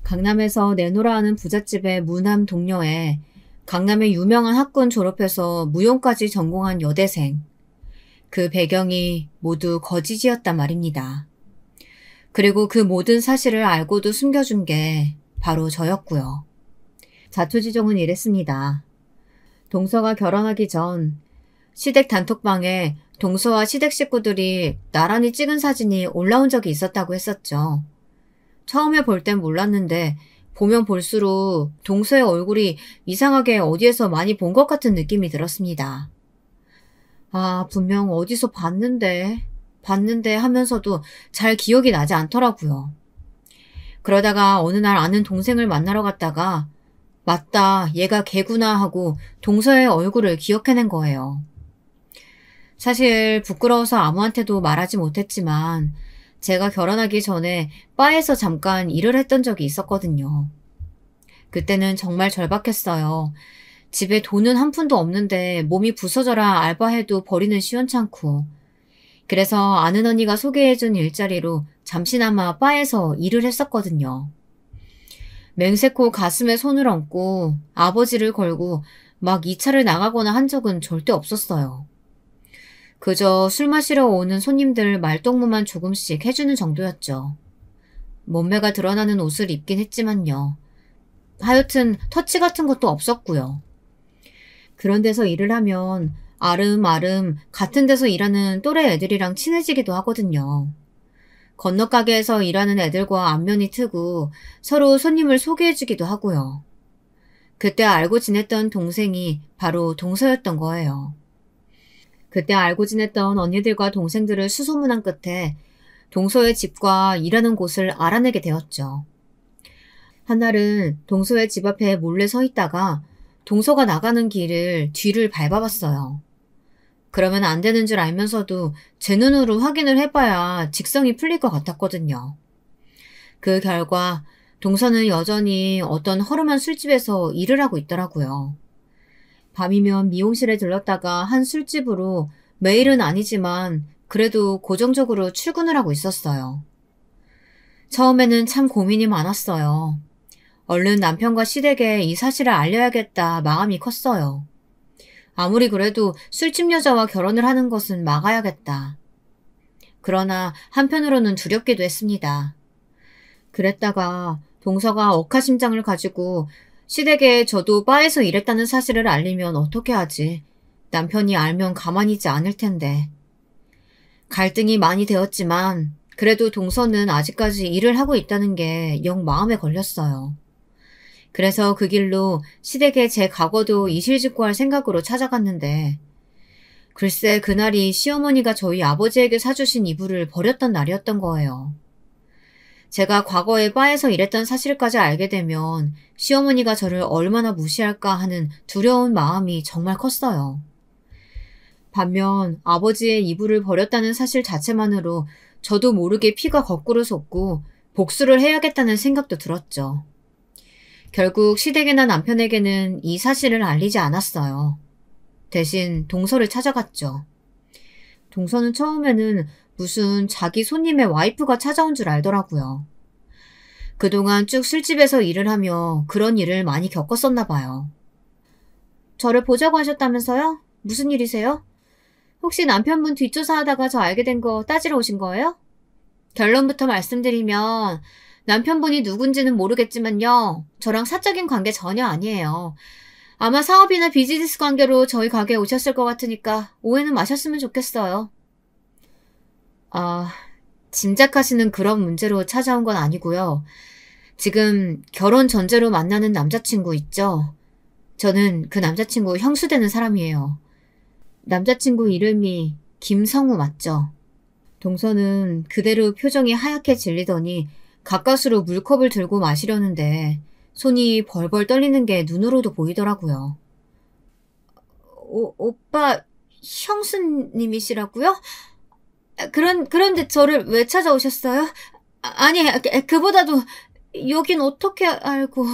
강남에서 내노라 하는 부잣집의 무남 동료에 강남의 유명한 학군 졸업해서 무용까지 전공한 여대생. 그 배경이 모두 거짓이었단 말입니다. 그리고 그 모든 사실을 알고도 숨겨준 게 바로 저였고요. 자초지종은 이랬습니다. 동서가 결혼하기 전 시댁 단톡방에 동서와 시댁 식구들이 나란히 찍은 사진이 올라온 적이 있었다고 했었죠. 처음에 볼 땐 몰랐는데 보면 볼수록 동서의 얼굴이 이상하게 어디에서 많이 본 것 같은 느낌이 들었습니다. 아, 분명 어디서 봤는데 하면서도 잘 기억이 나지 않더라고요. 그러다가 어느 날 아는 동생을 만나러 갔다가 맞다, 얘가 걔구나 하고 동서의 얼굴을 기억해낸 거예요. 사실 부끄러워서 아무한테도 말하지 못했지만 제가 결혼하기 전에 바에서 잠깐 일을 했던 적이 있었거든요. 그때는 정말 절박했어요. 집에 돈은 한 푼도 없는데 몸이 부서져라 알바해도 벌이는 시원찮고. 그래서 아는 언니가 소개해준 일자리로 잠시나마 바에서 일을 했었거든요. 맹세코 가슴에 손을 얹고 아버지를 걸고 막 이 차를 나가거나 한 적은 절대 없었어요. 그저 술 마시러 오는 손님들 말동무만 조금씩 해주는 정도였죠. 몸매가 드러나는 옷을 입긴 했지만요. 하여튼 터치 같은 것도 없었고요. 그런 데서 일을 하면 아름아름 같은 데서 일하는 또래 애들이랑 친해지기도 하거든요. 건너 가게에서 일하는 애들과 안면이 트고 서로 손님을 소개해주기도 하고요. 그때 알고 지냈던 동생이 바로 동서였던 거예요. 그때 알고 지냈던 언니들과 동생들을 수소문한 끝에 동서의 집과 일하는 곳을 알아내게 되었죠. 한날은 동서의 집 앞에 몰래 서 있다가 동서가 나가는 길을 뒤를 밟아봤어요. 그러면 안 되는 줄 알면서도 제 눈으로 확인을 해봐야 직성이 풀릴 것 같았거든요. 그 결과 동서는 여전히 어떤 허름한 술집에서 일을 하고 있더라고요. 밤이면 미용실에 들렀다가 한 술집으로 매일은 아니지만 그래도 고정적으로 출근을 하고 있었어요. 처음에는 참 고민이 많았어요. 얼른 남편과 시댁에 이 사실을 알려야겠다 마음이 컸어요. 아무리 그래도 술집 여자와 결혼을 하는 것은 막아야겠다. 그러나 한편으로는 두렵기도 했습니다. 그랬다가 동서가 억하심장을 가지고 시댁에 저도 바에서 일했다는 사실을 알리면 어떻게 하지? 남편이 알면 가만히 있지 않을 텐데. 갈등이 많이 되었지만 그래도 동서는 아직까지 일을 하고 있다는 게 영 마음에 걸렸어요. 그래서 그 길로 시댁에 제 과거도 이실직고할 생각으로 찾아갔는데 글쎄 그날이 시어머니가 저희 아버지에게 사주신 이불을 버렸던 날이었던 거예요. 제가 과거에 바에서 일했던 사실까지 알게 되면 시어머니가 저를 얼마나 무시할까 하는 두려운 마음이 정말 컸어요. 반면 아버지의 이불을 버렸다는 사실 자체만으로 저도 모르게 피가 거꾸로 솟고 복수를 해야겠다는 생각도 들었죠. 결국 시댁이나 남편에게는 이 사실을 알리지 않았어요. 대신 동서를 찾아갔죠. 동서는 처음에는 무슨 자기 손님의 와이프가 찾아온 줄 알더라고요. 그동안 쭉 술집에서 일을 하며 그런 일을 많이 겪었었나 봐요. 저를 보자고 하셨다면서요? 무슨 일이세요? 혹시 남편분 뒷조사하다가 저 알게 된 거 따지러 오신 거예요? 결론부터 말씀드리면 남편분이 누군지는 모르겠지만요. 저랑 사적인 관계 전혀 아니에요. 아마 사업이나 비즈니스 관계로 저희 가게에 오셨을 것 같으니까 오해는 마셨으면 좋겠어요. 아, 짐작하시는 그런 문제로 찾아온 건 아니고요. 지금 결혼 전제로 만나는 남자친구 있죠? 저는 그 남자친구 형수 되는 사람이에요. 남자친구 이름이 김성우 맞죠? 동서는 그대로 표정이 하얗게 질리더니 가까스로 물컵을 들고 마시려는데 손이 벌벌 떨리는 게 눈으로도 보이더라고요. 오빠 형수님이시라고요? 그런데 저를 왜 찾아오셨어요? 아니, 그보다도 여긴 어떻게 알고...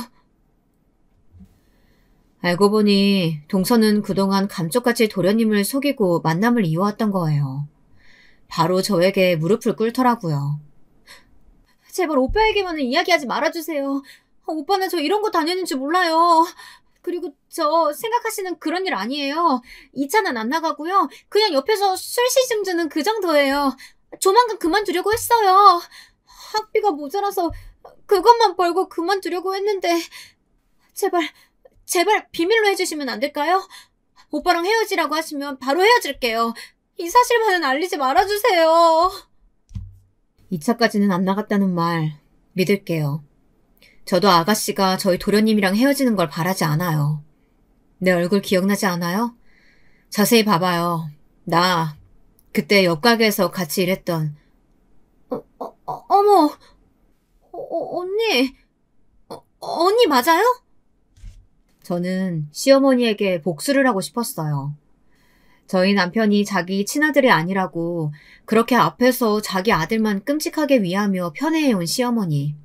알고 보니 동서는 그동안 감쪽같이 도련님을 속이고 만남을 이어왔던 거예요. 바로 저에게 무릎을 꿇더라고요. 제발 오빠에게만은 이야기하지 말아주세요. 오빠는 저 이런 거 다니는 줄 몰라요. 그리고 저 생각하시는 그런 일 아니에요. 2차는 안 나가고요. 그냥 옆에서 술 시중 주는 그 정도예요. 조만간 그만두려고 했어요. 학비가 모자라서 그것만 벌고 그만두려고 했는데 제발 비밀로 해주시면 안 될까요? 오빠랑 헤어지라고 하시면 바로 헤어질게요. 이 사실만은 알리지 말아주세요. 2차까지는 안 나갔다는 말 믿을게요. 저도 아가씨가 저희 도련님이랑 헤어지는 걸 바라지 않아요. 내 얼굴 기억나지 않아요? 자세히 봐봐요. 나 그때 옆 가게에서 같이 일했던 어머 언니 언니 맞아요? 저는 시어머니에게 복수를 하고 싶었어요. 저희 남편이 자기 친아들이 아니라고 그렇게 앞에서 자기 아들만 끔찍하게 위하며 편애해온 시어머니.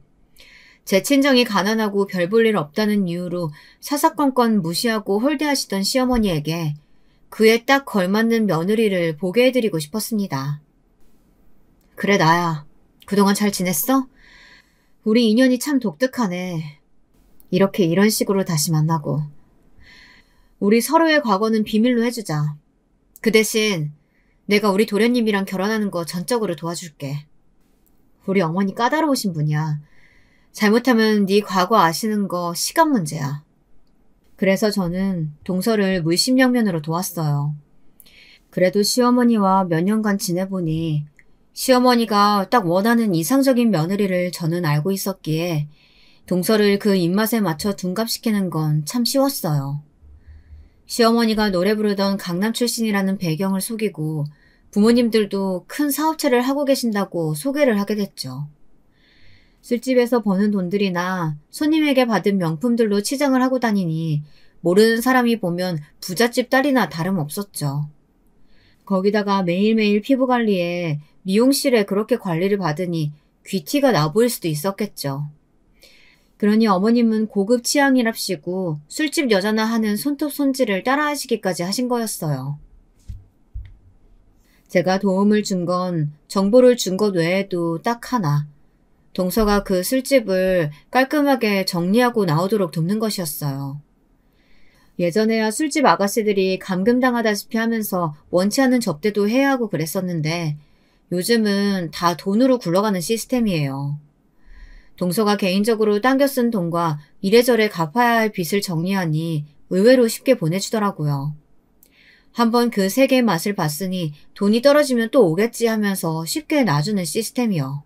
제 친정이 가난하고 별 볼 일 없다는 이유로 사사건건 무시하고 홀대하시던 시어머니에게 그에 딱 걸맞는 며느리를 보게 해드리고 싶었습니다. 그래 나야. 그동안 잘 지냈어? 우리 인연이 참 독특하네. 이렇게 이런 식으로 다시 만나고. 우리 서로의 과거는 비밀로 해주자. 그 대신 내가 우리 도련님이랑 결혼하는 거 전적으로 도와줄게. 우리 어머니 까다로우신 분이야. 잘못하면 네 과거 아시는 거 시간 문제야. 그래서 저는 동서를 물심양면으로 도왔어요. 그래도 시어머니와 몇 년간 지내보니 시어머니가 딱 원하는 이상적인 며느리를 저는 알고 있었기에 동서를 그 입맛에 맞춰 둔갑시키는 건 참 쉬웠어요. 시어머니가 노래 부르던 강남 출신이라는 배경을 속이고 부모님들도 큰 사업체를 하고 계신다고 소개를 하게 됐죠. 술집에서 버는 돈들이나 손님에게 받은 명품들로 치장을 하고 다니니 모르는 사람이 보면 부잣집 딸이나 다름없었죠. 거기다가 매일매일 피부관리에 미용실에 그렇게 관리를 받으니 귀티가 나보일 수도 있었겠죠. 그러니 어머님은 고급 취향이랍시고 술집 여자나 하는 손톱 손질을 따라하시기까지 하신 거였어요. 제가 도움을 준 건 정보를 준 것 외에도 딱 하나. 동서가 그 술집을 깔끔하게 정리하고 나오도록 돕는 것이었어요. 예전에야 술집 아가씨들이 감금당하다시피 하면서 원치 않는 접대도 해야 하고 그랬었는데 요즘은 다 돈으로 굴러가는 시스템이에요. 동서가 개인적으로 당겨 쓴 돈과 이래저래 갚아야 할 빚을 정리하니 의외로 쉽게 보내주더라고요. 한번 그 세계의 맛을 봤으니 돈이 떨어지면 또 오겠지 하면서 쉽게 놔주는 시스템이요.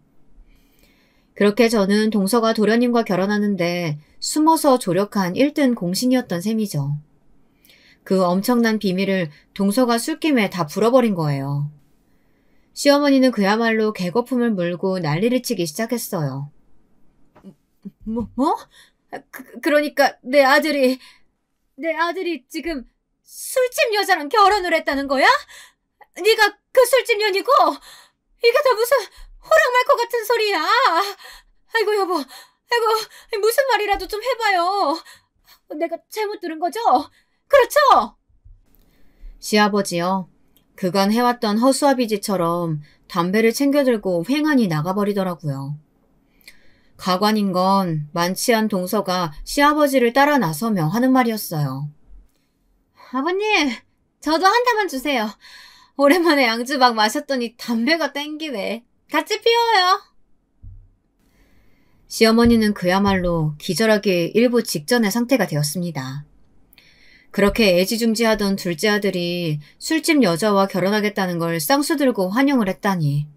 그렇게 저는 동서가 도련님과 결혼하는데 숨어서 조력한 1등 공신이었던 셈이죠. 그 엄청난 비밀을 동서가 술김에 다 불어버린 거예요. 시어머니는 그야말로 개거품을 물고 난리를 치기 시작했어요. 뭐? 그러니까 내 아들이 지금 술집 여자랑 결혼을 했다는 거야? 네가 그 술집 년이고 이게 다 무슨 호랑말 것 같은 소리야. 아이고 여보, 아이고 무슨 말이라도 좀 해봐요. 내가 잘못 들은 거죠? 그렇죠? 시아버지요. 그간 해왔던 허수아비지처럼 담배를 챙겨들고 횡하니 나가버리더라고요. 가관인 건 만취한 동서가 시아버지를 따라 나서며 하는 말이었어요. 아버님, 저도 한 대만 주세요. 오랜만에 양주막 마셨더니 담배가 땡기네. 같이 피워요. 시어머니는 그야말로 기절하기 일보 직전의 상태가 되었습니다. 그렇게 애지중지하던 둘째 아들이 술집 여자와 결혼하겠다는 걸 쌍수 들고 환영을 했다니.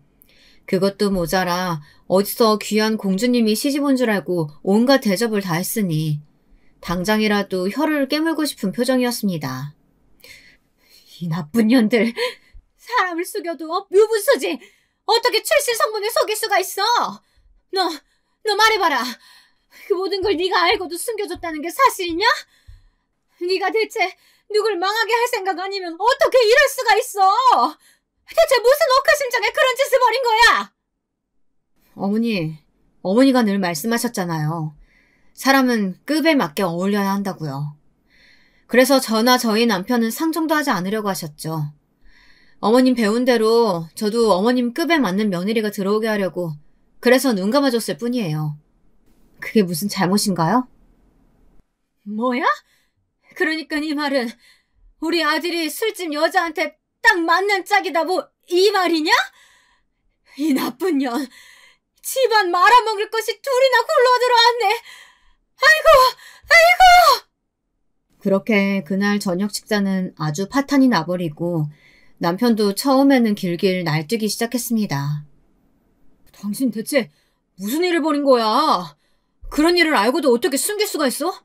그것도 모자라 어디서 귀한 공주님이 시집 온 줄 알고 온갖 대접을 다 했으니 당장이라도 혀를 깨물고 싶은 표정이었습니다. 이 나쁜 년들, 사람을 속여도 묘분수지. 어떻게 출신 성분을 속일 수가 있어? 너 말해봐라. 그 모든 걸 네가 알고도 숨겨줬다는 게 사실이냐? 네가 대체 누굴 망하게 할 생각 아니면 어떻게 이럴 수가 있어? 대체 무슨 억하심장에 그런 짓을 벌인 거야? 어머니가 늘 말씀하셨잖아요. 사람은 급에 맞게 어울려야 한다고요. 그래서 저나 저희 남편은 상종도 하지 않으려고 하셨죠. 어머님 배운 대로 저도 어머님 급에 맞는 며느리가 들어오게 하려고 그래서 눈 감아줬을 뿐이에요. 그게 무슨 잘못인가요? 뭐야? 그러니까 네 말은 우리 아들이 술집 여자한테 딱 맞는 짝이다 이 말이냐? 이 나쁜 년, 집안 말아먹을 것이 둘이나 굴러 들어왔네. 아이고. 그렇게 그날 저녁 식사는 아주 파탄이 나버리고 남편도 처음에는 길길 날뛰기 시작했습니다. 당신 대체 무슨 일을 벌인 거야? 그런 일을 알고도 어떻게 숨길 수가 있어?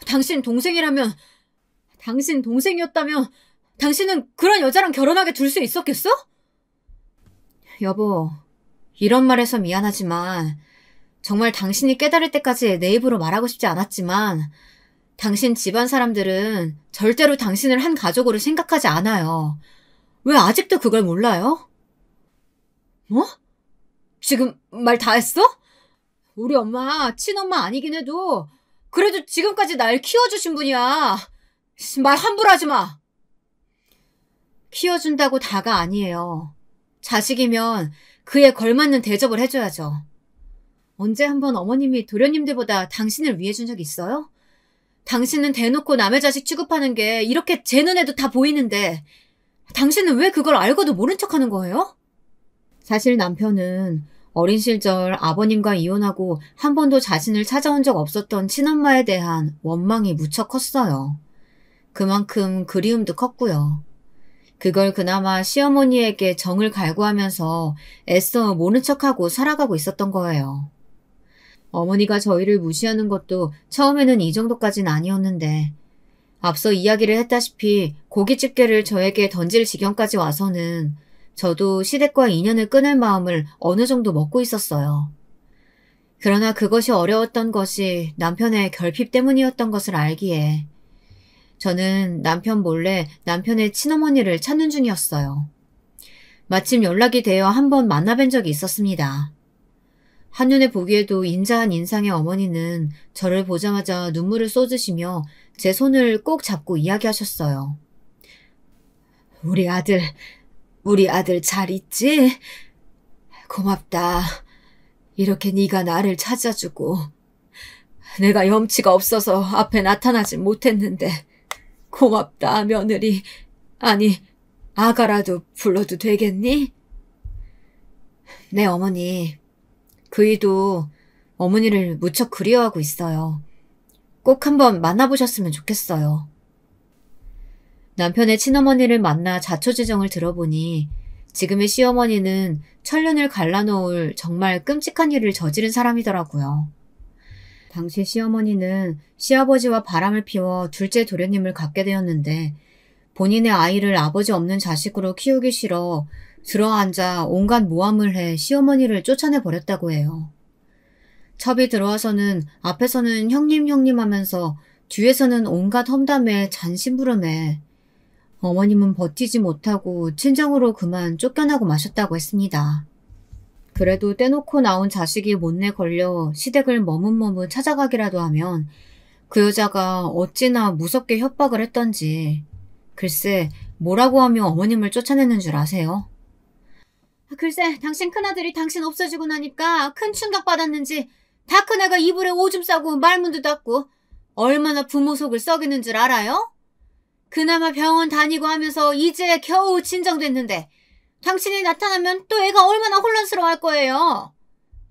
당신 동생이었다면 당신은 그런 여자랑 결혼하게 둘 수 있었겠어? 여보, 이런 말해서 미안하지만 정말 당신이 깨달을 때까지 내 입으로 말하고 싶지 않았지만 당신 집안 사람들은 절대로 당신을 한 가족으로 생각하지 않아요. 왜 아직도 그걸 몰라요? 뭐? 지금 말 다 했어? 우리 엄마, 친엄마 아니긴 해도 그래도 지금까지 날 키워주신 분이야. 말 함부로 하지 마. 키워준다고 다가 아니에요. 자식이면 그에 걸맞는 대접을 해줘야죠. 언제 한번 어머님이 도련님들보다 당신을 위해준 적 있어요? 당신은 대놓고 남의 자식 취급하는 게 이렇게 제 눈에도 다 보이는데 당신은 왜 그걸 알고도 모른 척하는 거예요? 사실 남편은 어린 시절 아버님과 이혼하고 한 번도 자신을 찾아온 적 없었던 친엄마에 대한 원망이 무척 컸어요. 그만큼 그리움도 컸고요. 그걸 그나마 시어머니에게 정을 갈구하면서 애써 모른 척하고 살아가고 있었던 거예요. 어머니가 저희를 무시하는 것도 처음에는 이 정도까지는 아니었는데 앞서 이야기를 했다시피 고깃집게를 저에게 던질 지경까지 와서는 저도 시댁과 인연을 끊을 마음을 어느 정도 먹고 있었어요. 그러나 그것이 어려웠던 것이 남편의 결핍 때문이었던 것을 알기에 저는 남편 몰래 남편의 친어머니를 찾는 중이었어요. 마침 연락이 되어 한번 만나뵌 적이 있었습니다. 한눈에 보기에도 인자한 인상의 어머니는 저를 보자마자 눈물을 쏟으시며 제 손을 꼭 잡고 이야기하셨어요. 우리 아들 잘 있지? 고맙다. 이렇게 네가 나를 찾아주고 내가 염치가 없어서 앞에 나타나진 못했는데 고맙다, 며느리. 아니, 아가라도 불러도 되겠니? 네, 어머니. 그이도 어머니를 무척 그리워하고 있어요. 꼭 한번 만나보셨으면 좋겠어요. 남편의 친어머니를 만나 자초지정을 들어보니 지금의 시어머니는 천륜을 갈라놓을 정말 끔찍한 일을 저지른 사람이더라고요. 당시 시어머니는 시아버지와 바람을 피워 둘째 도련님을 갖게 되었는데 본인의 아이를 아버지 없는 자식으로 키우기 싫어 들어앉아 온갖 모함을 해 시어머니를 쫓아내버렸다고 해요. 첩이 들어와서는 앞에서는 형님 하면서 뒤에서는 온갖 험담에 잔심부름해 어머님은 버티지 못하고 친정으로 그만 쫓겨나고 마셨다고 했습니다. 그래도 떼놓고 나온 자식이 못내 걸려 시댁을 머뭇머뭇 찾아가기라도 하면 그 여자가 어찌나 무섭게 협박을 했던지 글쎄 뭐라고 하며 어머님을 쫓아내는 줄 아세요? 글쎄 당신 큰아들이 당신 없어지고 나니까 큰 충격받았는지 다 큰애가 이불에 오줌 싸고 말문도 닫고 얼마나 부모 속을 썩이는 줄 알아요? 그나마 병원 다니고 하면서 이제 겨우 진정됐는데 당신이 나타나면 또 애가 얼마나 혼란스러워할 거예요.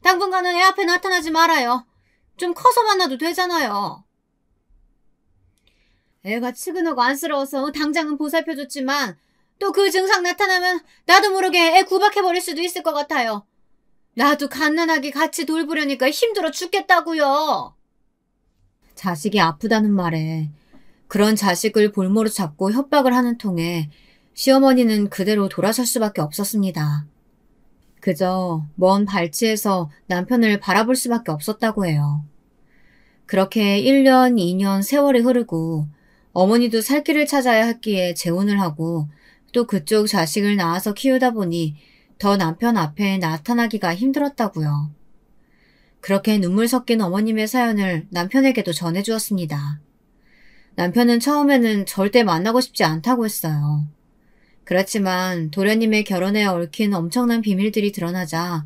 당분간은 애 앞에 나타나지 말아요. 좀 커서 만나도 되잖아요. 애가 측은하고 안쓰러워서 당장은 보살펴줬지만 또 그 증상 나타나면 나도 모르게 애 구박해버릴 수도 있을 것 같아요. 나도 갓난아기 같이 돌보려니까 힘들어 죽겠다고요. 자식이 아프다는 말에 그런 자식을 볼모로 잡고 협박을 하는 통에 시어머니는 그대로 돌아설 수밖에 없었습니다. 그저 먼 발치에서 남편을 바라볼 수밖에 없었다고 해요. 그렇게 1년, 2년 세월이 흐르고 어머니도 살 길을 찾아야 했기에 재혼을 하고 또 그쪽 자식을 낳아서 키우다 보니 더 남편 앞에 나타나기가 힘들었다고요. 그렇게 눈물 섞인 어머님의 사연을 남편에게도 전해주었습니다. 남편은 처음에는 절대 만나고 싶지 않다고 했어요. 그렇지만 도련님의 결혼에 얽힌 엄청난 비밀들이 드러나자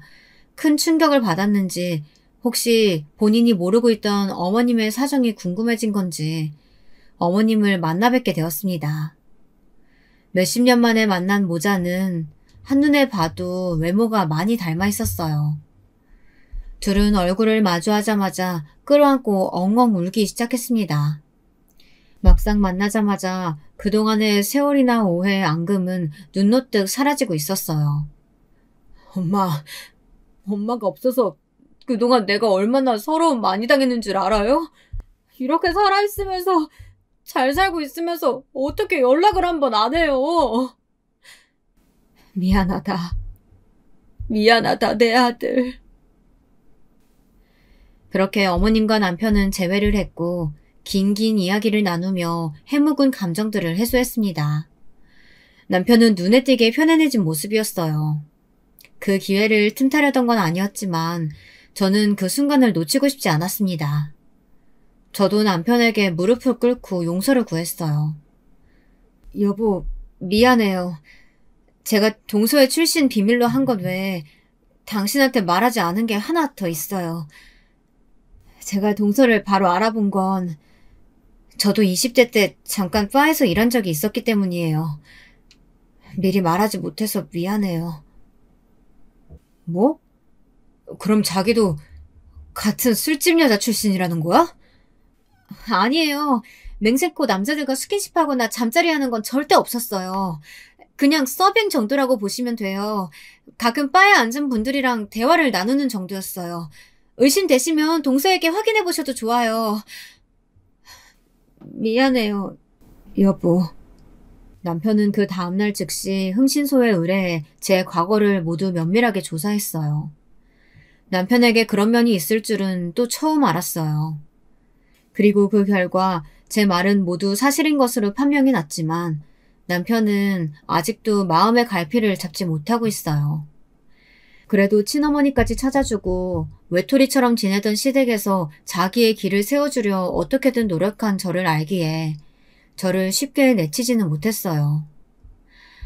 큰 충격을 받았는지 혹시 본인이 모르고 있던 어머님의 사정이 궁금해진 건지 어머님을 만나 뵙게 되었습니다. 몇십 년 만에 만난 모자는 한눈에 봐도 외모가 많이 닮아 있었어요. 둘은 얼굴을 마주하자마자 끌어안고 엉엉 울기 시작했습니다. 막상 만나자마자 그동안의 세월이나 오해, 앙금은 눈 놓듯 사라지고 있었어요. 엄마가 없어서 그동안 내가 얼마나 서러움 많이 당했는 줄 알아요? 이렇게 살아있으면서 잘 살고 있으면서 어떻게 연락을 한번 안 해요? 미안하다, 내 아들. 그렇게 어머님과 남편은 재회를 했고 긴긴 이야기를 나누며 해묵은 감정들을 해소했습니다. 남편은 눈에 띄게 편안해진 모습이었어요. 그 기회를 틈타려던 건 아니었지만 저는 그 순간을 놓치고 싶지 않았습니다. 저도 남편에게 무릎을 꿇고 용서를 구했어요. 여보, 미안해요. 제가 동서의 출신 비밀로 한 것 외에 당신한테 말하지 않은 게 하나 더 있어요. 제가 동서를 바로 알아본 건 저도 20대 때 잠깐 바에서 일한 적이 있었기 때문이에요. 미리 말하지 못해서 미안해요. 뭐? 그럼 자기도 같은 술집 여자 출신이라는 거야? 아니에요. 맹세코 남자들과 스킨십하거나 잠자리 하는 건 절대 없었어요. 그냥 서빙 정도라고 보시면 돼요. 가끔 바에 앉은 분들이랑 대화를 나누는 정도였어요. 의심되시면 동서에게 확인해 보셔도 좋아요. 미안해요, 여보. 남편은 그 다음날 즉시 흥신소에 의뢰해 제 과거를 모두 면밀하게 조사했어요. 남편에게 그런 면이 있을 줄은 또 처음 알았어요. 그리고 그 결과 제 말은 모두 사실인 것으로 판명이 났지만 남편은 아직도 마음의 갈피를 잡지 못하고 있어요. 그래도 친어머니까지 찾아주고 외톨이처럼 지내던 시댁에서 자기의 길을 세워주려 어떻게든 노력한 저를 알기에 저를 쉽게 내치지는 못했어요.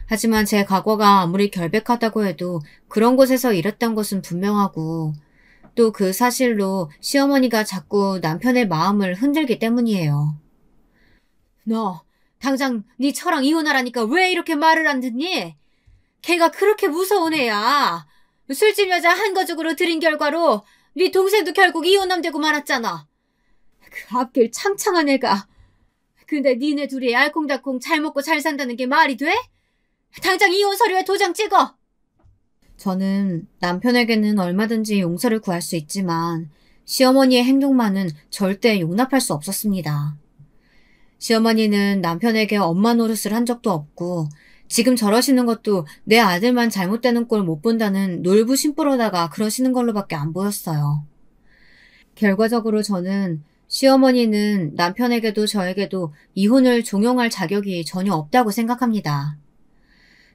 하지만 제 과거가 아무리 결백하다고 해도 그런 곳에서 일했던 것은 분명하고 또 그 사실로 시어머니가 자꾸 남편의 마음을 흔들기 때문이에요. 너 당장 네 처랑 이혼하라니까 왜 이렇게 말을 안 듣니? 걔가 그렇게 무서운 애야. 술집 여자 한 가족으로 들인 결과로 네 동생도 결국 이혼남 되고 말았잖아. 그 앞길 창창한 애가. 근데 니네 둘이 알콩달콩 잘 먹고 잘 산다는 게 말이 돼? 당장 이혼 서류에 도장 찍어. 저는 남편에게는 얼마든지 용서를 구할 수 있지만 시어머니의 행동만은 절대 용납할 수 없었습니다. 시어머니는 남편에게 엄마 노릇을 한 적도 없고 지금 저러시는 것도 내 아들만 잘못되는 꼴 못 본다는 놀부심부로다가 그러시는 걸로밖에 안 보였어요. 결과적으로 저는 시어머니는 남편에게도 저에게도 이혼을 종용할 자격이 전혀 없다고 생각합니다.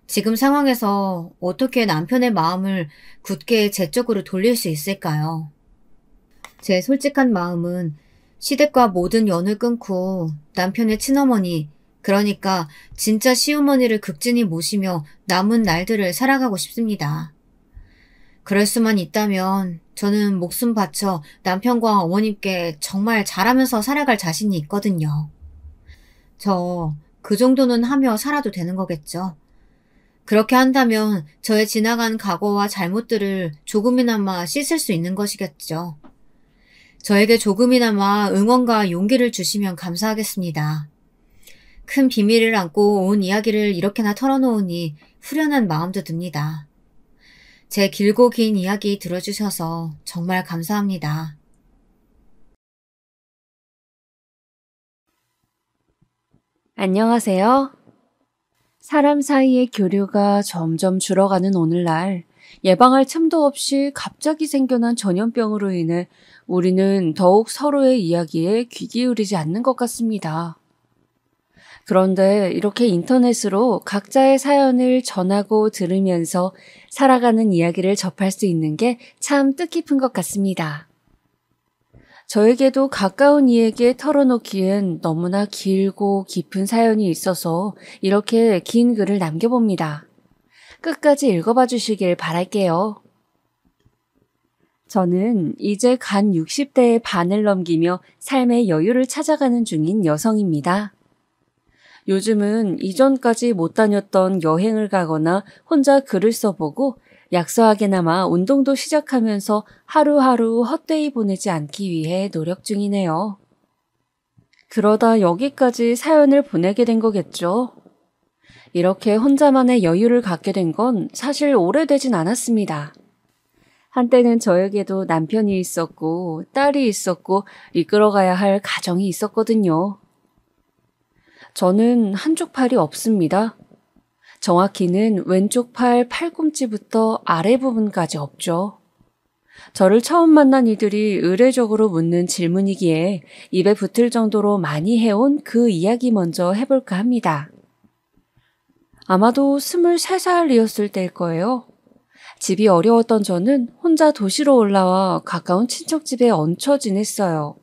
지금 상황에서 어떻게 남편의 마음을 굳게 제 쪽으로 돌릴 수 있을까요? 제 솔직한 마음은 시댁과 모든 연을 끊고 남편의 친어머니, 그러니까 진짜 시어머니를 극진히 모시며 남은 날들을 살아가고 싶습니다. 그럴 수만 있다면 저는 목숨 바쳐 남편과 어머님께 정말 잘하면서 살아갈 자신이 있거든요. 저 그 정도는 하며 살아도 되는 거겠죠. 그렇게 한다면 저의 지나간 과거와 잘못들을 조금이나마 씻을 수 있는 것이겠죠. 저에게 조금이나마 응원과 용기를 주시면 감사하겠습니다. 큰 비밀을 안고 온 이야기를 이렇게나 털어놓으니 후련한 마음도 듭니다. 제 길고 긴 이야기 들어주셔서 정말 감사합니다. 안녕하세요. 사람 사이의 교류가 점점 줄어가는 오늘날 예방할 틈도 없이 갑자기 생겨난 전염병으로 인해 우리는 더욱 서로의 이야기에 귀 기울이지 않는 것 같습니다. 그런데 이렇게 인터넷으로 각자의 사연을 전하고 들으면서 살아가는 이야기를 접할 수 있는 게 참 뜻깊은 것 같습니다. 저에게도 가까운 이에게 털어놓기엔 너무나 길고 깊은 사연이 있어서 이렇게 긴 글을 남겨봅니다. 끝까지 읽어봐 주시길 바랄게요. 저는 이제 간 60대의 반을 넘기며 삶의 여유를 찾아가는 중인 여성입니다. 요즘은 이전까지 못 다녔던 여행을 가거나 혼자 글을 써보고 약소하게나마 운동도 시작하면서 하루하루 헛되이 보내지 않기 위해 노력 중이네요. 그러다 여기까지 사연을 보내게 된 거겠죠. 이렇게 혼자만의 여유를 갖게 된 건 사실 오래되진 않았습니다. 한때는 저에게도 남편이 있었고 딸이 있었고 이끌어가야 할 가정이 있었거든요. 저는 한쪽 팔이 없습니다. 정확히는 왼쪽 팔 팔꿈치부터 아래 부분까지 없죠. 저를 처음 만난 이들이 의례적으로 묻는 질문이기에 입에 붙을 정도로 많이 해온 그 이야기 먼저 해볼까 합니다. 아마도 23살이었을 때일 거예요. 집이 어려웠던 저는 혼자 도시로 올라와 가까운 친척집에 얹혀 지냈어요.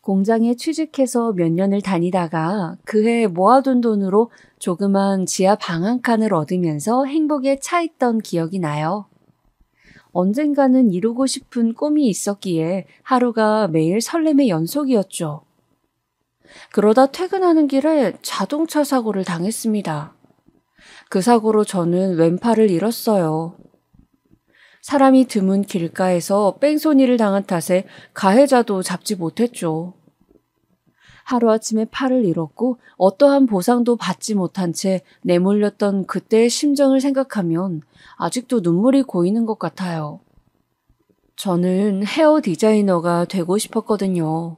공장에 취직해서 몇 년을 다니다가 그해 모아둔 돈으로 조그만 지하 방 한 칸을 얻으면서 행복에 차있던 기억이 나요. 언젠가는 이루고 싶은 꿈이 있었기에 하루가 매일 설렘의 연속이었죠. 그러다 퇴근하는 길에 자동차 사고를 당했습니다. 그 사고로 저는 왼팔을 잃었어요. 사람이 드문 길가에서 뺑소니를 당한 탓에 가해자도 잡지 못했죠. 하루아침에 팔을 잃었고 어떠한 보상도 받지 못한 채 내몰렸던 그때의 심정을 생각하면 아직도 눈물이 고이는 것 같아요. 저는 헤어 디자이너가 되고 싶었거든요.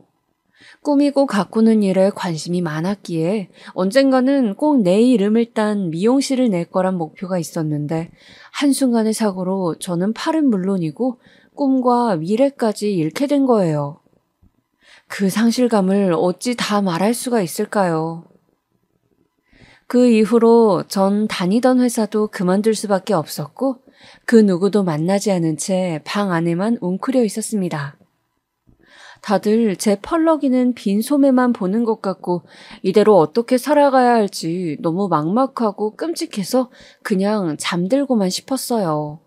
꾸미고 가꾸는 일에 관심이 많았기에 언젠가는 꼭 내 이름을 딴 미용실을 낼 거란 목표가 있었는데 한순간의 사고로 저는 팔은 물론이고 꿈과 미래까지 잃게 된 거예요. 그 상실감을 어찌 다 말할 수가 있을까요? 그 이후로 전 다니던 회사도 그만둘 수밖에 없었고 그 누구도 만나지 않은 채 방 안에만 웅크려 있었습니다. 다들 제 펄럭이는 빈 소매만 보는 것 같고 이대로 어떻게 살아가야 할지 너무 막막하고 끔찍해서 그냥 잠들고만 싶었어요.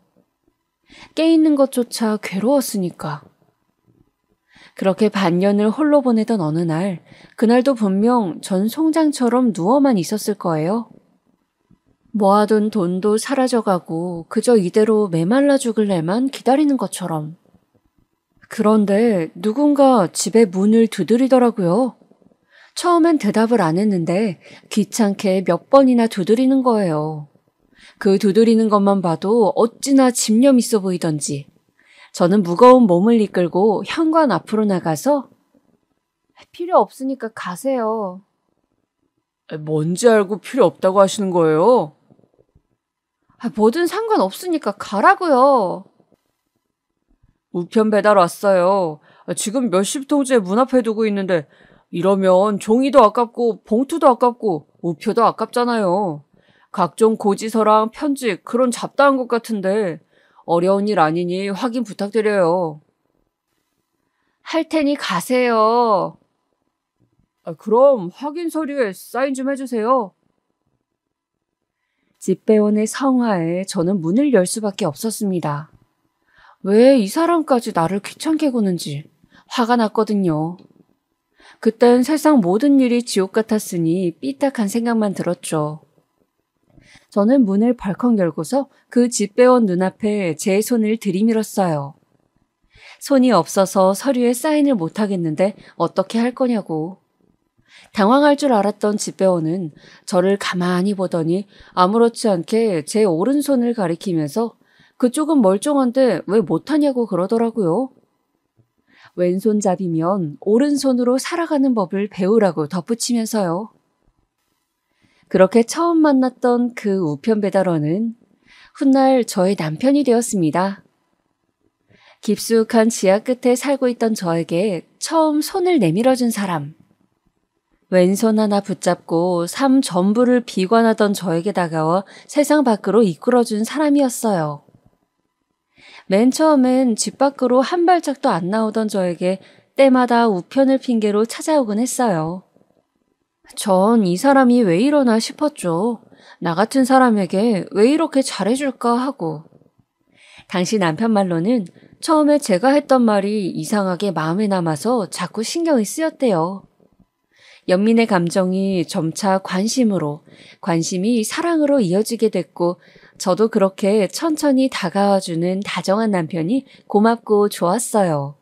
깨있는 것조차 괴로웠으니까. 그렇게 반년을 홀로 보내던 어느 날, 그날도 분명 전 송장처럼 누워만 있었을 거예요. 모아둔 돈도 사라져가고 그저 이대로 메말라 죽을 날만 기다리는 것처럼. 그런데 누군가 집에 문을 두드리더라고요. 처음엔 대답을 안 했는데 귀찮게 몇 번이나 두드리는 거예요. 그 두드리는 것만 봐도 어찌나 집념 있어 보이던지. 저는 무거운 몸을 이끌고 현관 앞으로 나가서 필요 없으니까 가세요. 뭔지 알고 필요 없다고 하시는 거예요? 뭐든 상관없으니까 가라고요. 우편 배달 왔어요. 지금 몇십 통째 문 앞에 두고 있는데 이러면 종이도 아깝고 봉투도 아깝고 우표도 아깝잖아요. 각종 고지서랑 편지 그런 잡다한 것 같은데 어려운 일 아니니 확인 부탁드려요. 할 테니 가세요. 그럼 확인 서류에 사인 좀 해주세요. 집배원의 성화에 저는 문을 열 수밖에 없었습니다. 왜 이 사람까지 나를 귀찮게 구는지 화가 났거든요. 그땐 세상 모든 일이 지옥 같았으니 삐딱한 생각만 들었죠. 저는 문을 벌컥 열고서 그 집배원 눈앞에 제 손을 들이밀었어요. 손이 없어서 서류에 사인을 못하겠는데 어떻게 할 거냐고. 당황할 줄 알았던 집배원은 저를 가만히 보더니 아무렇지 않게 제 오른손을 가리키면서 그쪽은 멀쩡한데 왜 못하냐고 그러더라고요. 왼손잡이면 오른손으로 살아가는 법을 배우라고 덧붙이면서요. 그렇게 처음 만났던 그 우편 배달원은 훗날 저의 남편이 되었습니다. 깊숙한 지하 끝에 살고 있던 저에게 처음 손을 내밀어준 사람. 왼손 하나 붙잡고 삶 전부를 비관하던 저에게 다가와 세상 밖으로 이끌어준 사람이었어요. 맨 처음엔 집 밖으로 한 발짝도 안 나오던 저에게 때마다 우편을 핑계로 찾아오곤 했어요. 전 이 사람이 왜 이러나 싶었죠. 나 같은 사람에게 왜 이렇게 잘해줄까 하고. 당시 남편 말로는 처음에 제가 했던 말이 이상하게 마음에 남아서 자꾸 신경이 쓰였대요. 연민의 감정이 점차 관심으로, 관심이 사랑으로 이어지게 됐고 저도 그렇게 천천히 다가와주는 다정한 남편이 고맙고 좋았어요.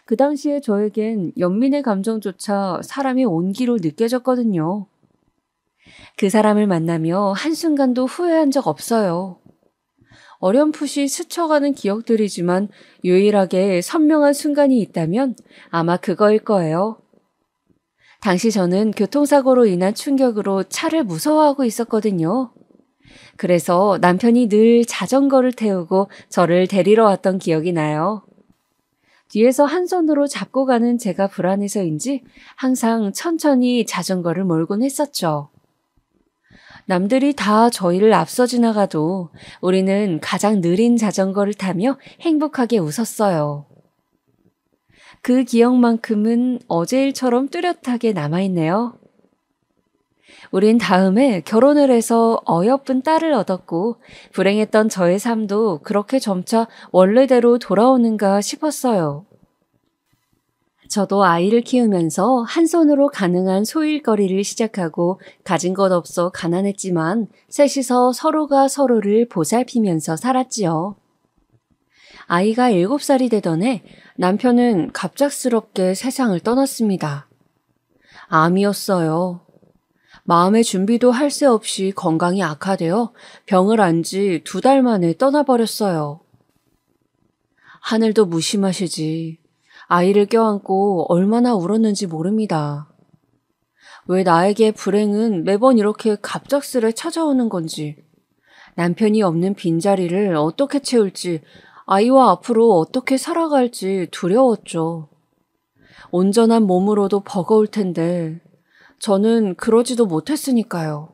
그 당시에 저에겐 연민의 감정조차 사람이 온기로 느껴졌거든요. 그 사람을 만나며 한순간도 후회한 적 없어요. 어렴풋이 스쳐가는 기억들이지만 유일하게 선명한 순간이 있다면 아마 그거일 거예요. 당시 저는 교통사고로 인한 충격으로 차를 무서워하고 있었거든요. 그래서 남편이 늘 자전거를 태우고 저를 데리러 왔던 기억이 나요. 뒤에서 한 손으로 잡고 가는 제가 불안해서인지 항상 천천히 자전거를 몰곤 했었죠. 남들이 다 저희를 앞서 지나가도 우리는 가장 느린 자전거를 타며 행복하게 웃었어요. 그 기억만큼은 어제 일처럼 뚜렷하게 남아있네요. 우린 다음에 결혼을 해서 어여쁜 딸을 얻었고 불행했던 저의 삶도 그렇게 점차 원래대로 돌아오는가 싶었어요. 저도 아이를 키우면서 한 손으로 가능한 소일거리를 시작하고 가진 것 없어 가난했지만 셋이서 서로가 서로를 보살피면서 살았지요. 아이가 7살이 되던 해 남편은 갑작스럽게 세상을 떠났습니다. 암이었어요. 마음의 준비도 할 새 없이 건강이 악화되어 병을 안 지 2달 만에 떠나버렸어요. 하늘도 무심하시지. 아이를 껴안고 얼마나 울었는지 모릅니다. 왜 나에게 불행은 매번 이렇게 갑작스레 찾아오는 건지, 남편이 없는 빈자리를 어떻게 채울지, 아이와 앞으로 어떻게 살아갈지 두려웠죠. 온전한 몸으로도 버거울 텐데 저는 그러지도 못했으니까요.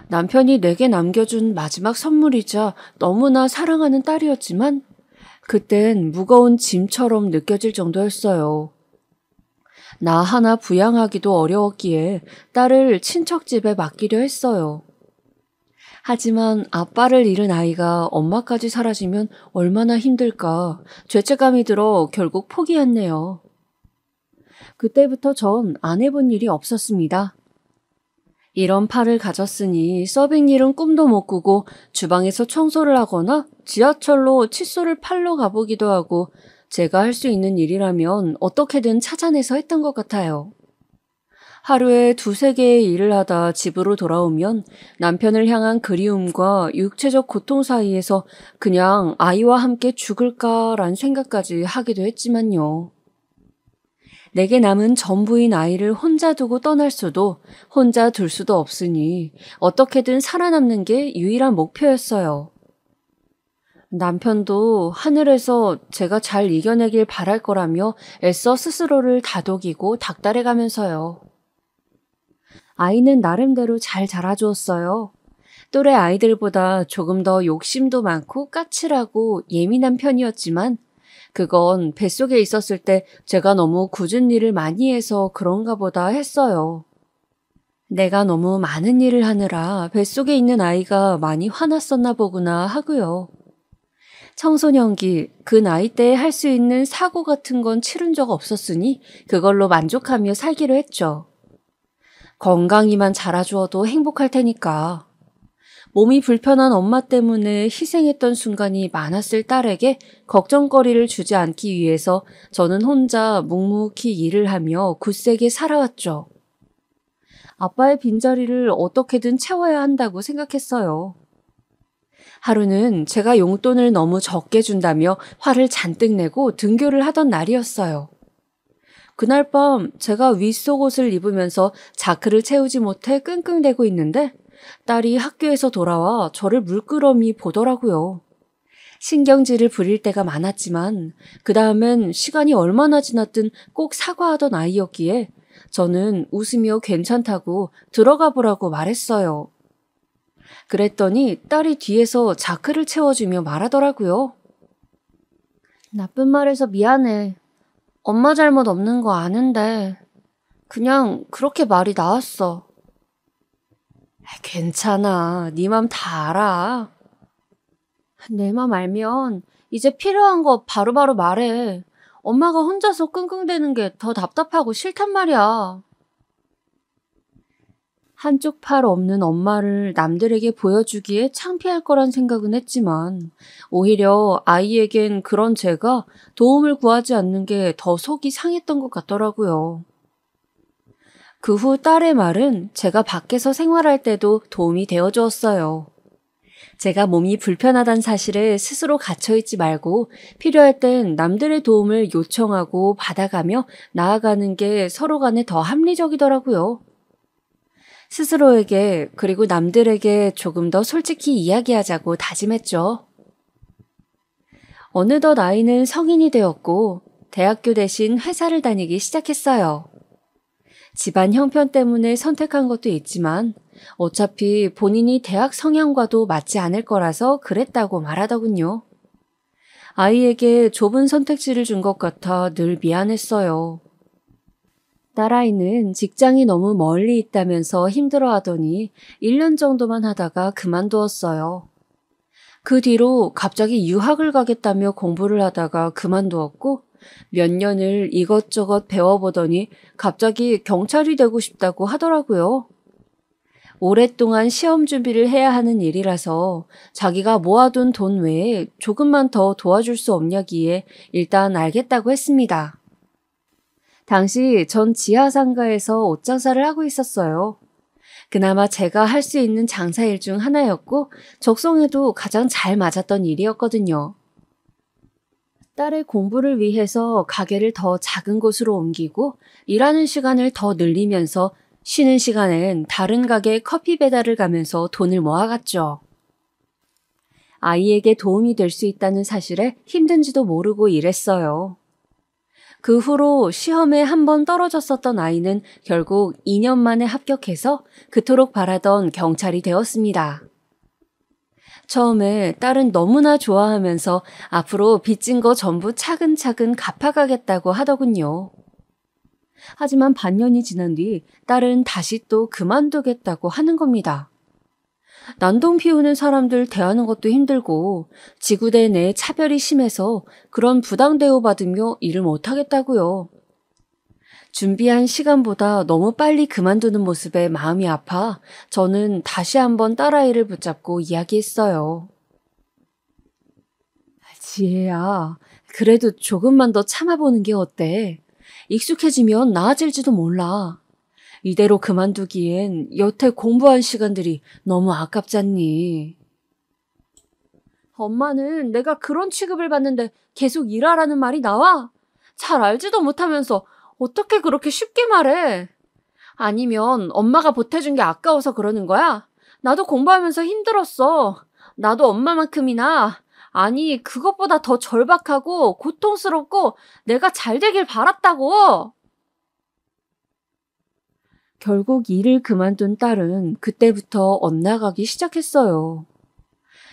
남편이 내게 남겨준 마지막 선물이자 너무나 사랑하는 딸이었지만 그땐 무거운 짐처럼 느껴질 정도였어요. 나 하나 부양하기도 어려웠기에 딸을 친척집에 맡기려 했어요. 하지만 아빠를 잃은 아이가 엄마까지 사라지면 얼마나 힘들까 죄책감이 들어 결국 포기했네요. 그때부터 전 안 해본 일이 없었습니다. 이런 팔을 가졌으니 서빙 일은 꿈도 못 꾸고 주방에서 청소를 하거나 지하철로 칫솔을 팔러 가보기도 하고 제가 할 수 있는 일이라면 어떻게든 찾아내서 했던 것 같아요. 하루에 2-3개의 일을 하다 집으로 돌아오면 남편을 향한 그리움과 육체적 고통 사이에서 그냥 아이와 함께 죽을까란 생각까지 하기도 했지만요. 내게 남은 전부인 아이를 혼자 두고 떠날 수도 혼자 둘 수도 없으니 어떻게든 살아남는 게 유일한 목표였어요. 남편도 하늘에서 제가 잘 이겨내길 바랄 거라며 애써 스스로를 다독이고 닥달해가면서요. 아이는 나름대로 잘 자라주었어요. 또래 아이들보다 조금 더 욕심도 많고 까칠하고 예민한 편이었지만 그건 뱃속에 있었을 때 제가 너무 굳은 일을 많이 해서 그런가 보다 했어요. 내가 너무 많은 일을 하느라 뱃속에 있는 아이가 많이 화났었나 보구나 하고요. 청소년기, 그 나이 때에 할 수 있는 사고 같은 건 치른 적 없었으니 그걸로 만족하며 살기로 했죠. 건강히만 자라주어도 행복할 테니까. 몸이 불편한 엄마 때문에 희생했던 순간이 많았을 딸에게 걱정거리를 주지 않기 위해서 저는 혼자 묵묵히 일을 하며 굳세게 살아왔죠. 아빠의 빈자리를 어떻게든 채워야 한다고 생각했어요. 하루는 제가 용돈을 너무 적게 준다며 화를 잔뜩 내고 등교를 하던 날이었어요. 그날 밤 제가 윗속옷을 입으면서 자크를 채우지 못해 끙끙대고 있는데 딸이 학교에서 돌아와 저를 물끄러미 보더라고요. 신경질을 부릴 때가 많았지만 그 다음엔 시간이 얼마나 지났든 꼭 사과하던 아이였기에 저는 웃으며 괜찮다고 들어가 보라고 말했어요. 그랬더니 딸이 뒤에서 자크를 채워주며 말하더라고요. 나쁜 말해서 미안해. 엄마 잘못 없는 거 아는데 그냥 그렇게 말이 나왔어. 괜찮아. 네 맘 다 알아. 내 맘 알면 이제 필요한 거 바로바로 말해. 엄마가 혼자서 끙끙대는 게 더 답답하고 싫단 말이야. 한쪽 팔 없는 엄마를 남들에게 보여주기에 창피할 거란 생각은 했지만 오히려 아이에겐 그런 제가 도움을 구하지 않는 게 더 속이 상했던 것 같더라고요. 그 후 딸의 말은 제가 밖에서 생활할 때도 도움이 되어 주었어요. 제가 몸이 불편하다는 사실에 스스로 갇혀있지 말고 필요할 땐 남들의 도움을 요청하고 받아가며 나아가는 게 서로 간에 더 합리적이더라고요. 스스로에게 그리고 남들에게 조금 더 솔직히 이야기하자고 다짐했죠. 어느덧 아이는 성인이 되었고 대학교 대신 회사를 다니기 시작했어요. 집안 형편 때문에 선택한 것도 있지만 어차피 본인이 대학 성향과도 맞지 않을 거라서 그랬다고 말하더군요. 아이에게 좁은 선택지를 준 것 같아 늘 미안했어요. 딸아이는 직장이 너무 멀리 있다면서 힘들어하더니 1년 정도만 하다가 그만두었어요. 그 뒤로 갑자기 유학을 가겠다며 공부를 하다가 그만두었고 몇 년을 이것저것 배워보더니 갑자기 경찰이 되고 싶다고 하더라고요. 오랫동안 시험 준비를 해야 하는 일이라서 자기가 모아둔 돈 외에 조금만 더 도와줄 수 없냐기에 일단 알겠다고 했습니다. 당시 전 지하상가에서 옷장사를 하고 있었어요. 그나마 제가 할 수 있는 장사일 중 하나였고 적성에도 가장 잘 맞았던 일이었거든요. 딸의 공부를 위해서 가게를 더 작은 곳으로 옮기고 일하는 시간을 더 늘리면서 쉬는 시간엔 다른 가게에 커피 배달을 가면서 돈을 모아갔죠. 아이에게 도움이 될 수 있다는 사실에 힘든지도 모르고 일했어요. 그 후로 시험에 한 번 떨어졌었던 아이는 결국 2년 만에 합격해서 그토록 바라던 경찰이 되었습니다. 처음에 딸은 너무나 좋아하면서 앞으로 빚진 거 전부 차근차근 갚아가겠다고 하더군요. 하지만 반년이 지난 뒤 딸은 다시 또 그만두겠다고 하는 겁니다. 난동 피우는 사람들 대하는 것도 힘들고 지구대 내 차별이 심해서 그런 부당 대우받으며 일을 못하겠다고요. 준비한 시간보다 너무 빨리 그만두는 모습에 마음이 아파 저는 다시 한번 딸아이를 붙잡고 이야기했어요. 지혜야, 그래도 조금만 더 참아보는 게 어때? 익숙해지면 나아질지도 몰라. 이대로 그만두기엔 여태 공부한 시간들이 너무 아깝잖니. 엄마는 내가 그런 취급을 받는데 계속 일하라는 말이 나와? 잘 알지도 못하면서 어떻게 그렇게 쉽게 말해? 아니면 엄마가 보태준 게 아까워서 그러는 거야? 나도 공부하면서 힘들었어. 나도 엄마만큼이나, 아니 그것보다 더 절박하고 고통스럽고 내가 잘 되길 바랐다고. 결국 일을 그만둔 딸은 그때부터 엇나가기 시작했어요.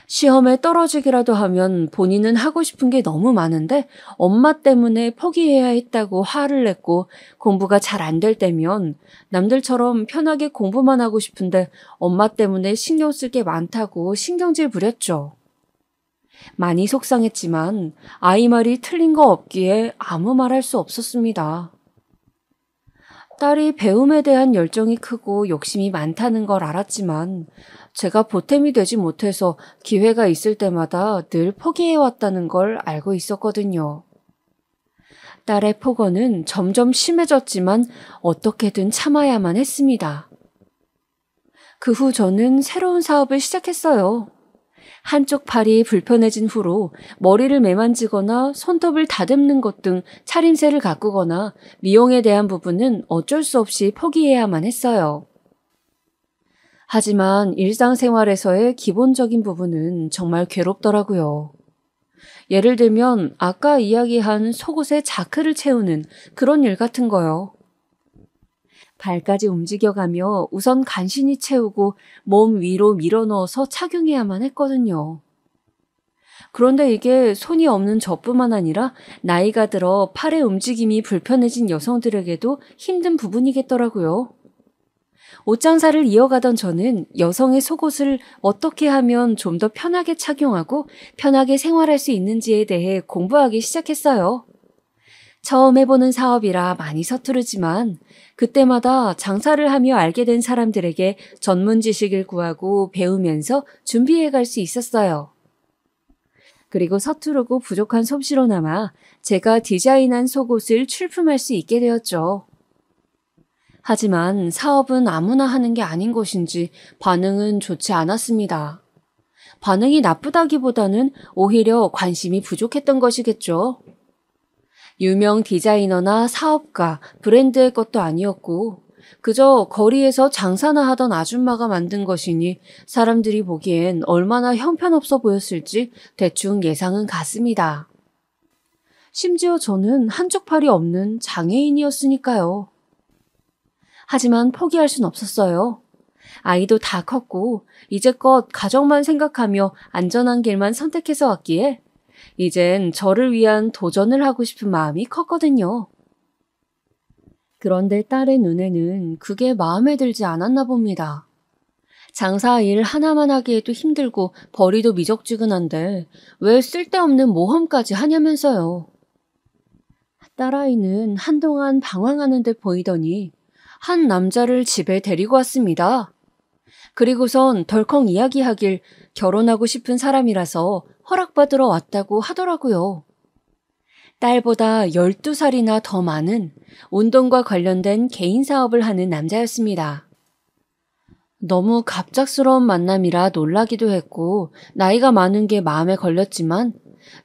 시험에 떨어지기라도 하면 본인은 하고 싶은 게 너무 많은데 엄마 때문에 포기해야 했다고 화를 냈고 공부가 잘 안 될 때면 남들처럼 편하게 공부만 하고 싶은데 엄마 때문에 신경 쓸 게 많다고 신경질 부렸죠. 많이 속상했지만 아이 말이 틀린 거 없기에 아무 말 할 수 없었습니다. 딸이 배움에 대한 열정이 크고 욕심이 많다는 걸 알았지만 제가 보탬이 되지 못해서 기회가 있을 때마다 늘 포기해왔다는 걸 알고 있었거든요. 딸의 폭언은 점점 심해졌지만 어떻게든 참아야만 했습니다. 그 후 저는 새로운 사업을 시작했어요. 한쪽 팔이 불편해진 후로 머리를 매만지거나 손톱을 다듬는 것 등 차림새를 가꾸거나 미용에 대한 부분은 어쩔 수 없이 포기해야만 했어요. 하지만 일상생활에서의 기본적인 부분은 정말 괴롭더라고요. 예를 들면 아까 이야기한 속옷에 자크를 채우는 그런 일 같은 거요. 발까지 움직여가며 우선 간신히 채우고 몸 위로 밀어넣어서 착용해야만 했거든요. 그런데 이게 손이 없는 저뿐만 아니라 나이가 들어 팔의 움직임이 불편해진 여성들에게도 힘든 부분이겠더라고요. 옷장사를 이어가던 저는 여성의 속옷을 어떻게 하면 좀 더 편하게 착용하고 편하게 생활할 수 있는지에 대해 공부하기 시작했어요. 처음 해보는 사업이라 많이 서투르지만 그때마다 장사를 하며 알게 된 사람들에게 전문 지식을 구하고 배우면서 준비해 갈 수 있었어요. 그리고 서투르고 부족한 솜씨로 남아 제가 디자인한 속옷을 출품할 수 있게 되었죠. 하지만 사업은 아무나 하는 게 아닌 것인지 반응은 좋지 않았습니다. 반응이 나쁘다기보다는 오히려 관심이 부족했던 것이겠죠. 유명 디자이너나 사업가, 브랜드의 것도 아니었고 그저 거리에서 장사나 하던 아줌마가 만든 것이니 사람들이 보기엔 얼마나 형편없어 보였을지 대충 예상은 갔습니다. 심지어 저는 한쪽 팔이 없는 장애인이었으니까요. 하지만 포기할 순 없었어요. 아이도 다 컸고 이제껏 가정만 생각하며 안전한 길만 선택해서 왔기에 이젠 저를 위한 도전을 하고 싶은 마음이 컸거든요. 그런데 딸의 눈에는 그게 마음에 들지 않았나 봅니다. 장사 일 하나만 하기에도 힘들고 벌이도 미적지근한데 왜 쓸데없는 모험까지 하냐면서요. 딸아이는 한동안 방황하는 듯 보이더니 한 남자를 집에 데리고 왔습니다. 그리고선 덜컥 이야기하길 결혼하고 싶은 사람이라서 허락받으러 왔다고 하더라고요. 딸보다 12살이나 더 많은 운동과 관련된 개인 사업을 하는 남자였습니다. 너무 갑작스러운 만남이라 놀라기도 했고 나이가 많은 게 마음에 걸렸지만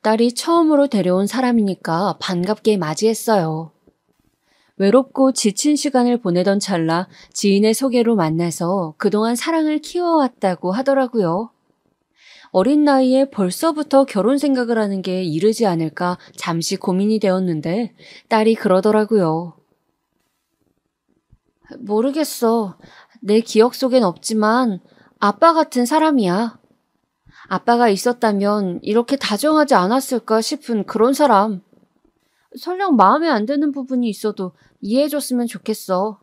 딸이 처음으로 데려온 사람이니까 반갑게 맞이했어요. 외롭고 지친 시간을 보내던 찰나 지인의 소개로 만나서 그동안 사랑을 키워왔다고 하더라고요. 어린 나이에 벌써부터 결혼 생각을 하는 게 이르지 않을까 잠시 고민이 되었는데 딸이 그러더라고요. 모르겠어. 내 기억 속엔 없지만 아빠 같은 사람이야. 아빠가 있었다면 이렇게 다정하지 않았을까 싶은 그런 사람. 설령 마음에 안 드는 부분이 있어도 이해해줬으면 좋겠어.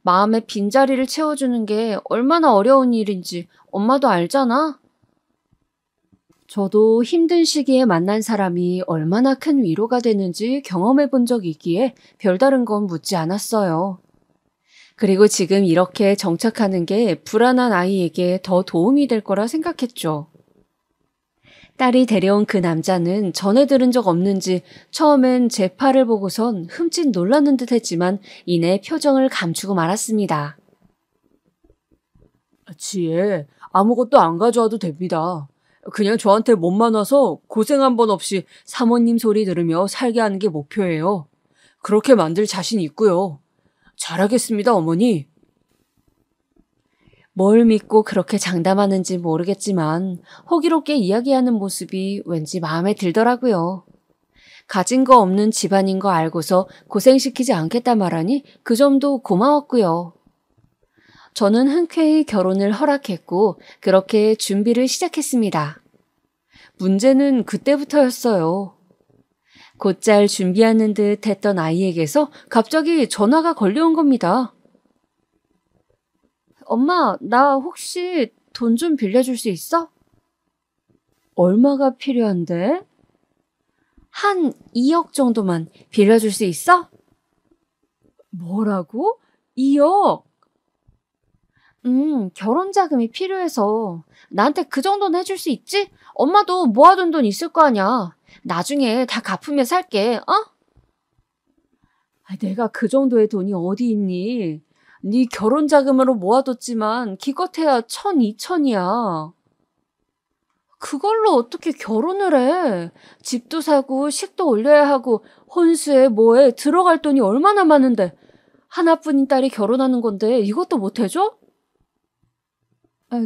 마음의 빈자리를 채워주는 게 얼마나 어려운 일인지 엄마도 알잖아. 저도 힘든 시기에 만난 사람이 얼마나 큰 위로가 되는지 경험해 본 적이 있기에 별다른 건 묻지 않았어요. 그리고 지금 이렇게 정착하는 게 불안한 아이에게 더 도움이 될 거라 생각했죠. 딸이 데려온 그 남자는 전에 들은 적 없는지 처음엔 제 팔을 보고선 흠칫 놀라는 듯 했지만 이내 표정을 감추고 말았습니다. 지혜, 아무것도 안 가져와도 됩니다. 그냥 저한테 몸만 와서 고생 한 번 없이 사모님 소리 들으며 살게 하는 게 목표예요. 그렇게 만들 자신 있고요. 잘하겠습니다, 어머니. 뭘 믿고 그렇게 장담하는지 모르겠지만 호기롭게 이야기하는 모습이 왠지 마음에 들더라고요. 가진 거 없는 집안인 거 알고서 고생시키지 않겠다 말하니 그 점도 고마웠고요. 저는 흔쾌히 결혼을 허락했고 그렇게 준비를 시작했습니다. 문제는 그때부터였어요. 곧잘 준비하는 듯 했던 아이에게서 갑자기 전화가 걸려온 겁니다. 엄마, 나 혹시 돈 좀 빌려줄 수 있어? 얼마가 필요한데? 한 2억 정도만 빌려줄 수 있어? 뭐라고? 2억? 결혼 자금이 필요해서. 나한테 그 정도는 해줄 수 있지? 엄마도 모아둔 돈 있을 거 아니야. 나중에 다 갚으면 살게, 어? 내가 그 정도의 돈이 어디 있니? 네 결혼 자금으로 모아뒀지만 기껏해야 1,000, 2,000이야. 그걸로 어떻게 결혼을 해? 집도 사고 식도 올려야 하고 혼수에 뭐에 들어갈 돈이 얼마나 많은데 하나뿐인 딸이 결혼하는 건데 이것도 못 해줘?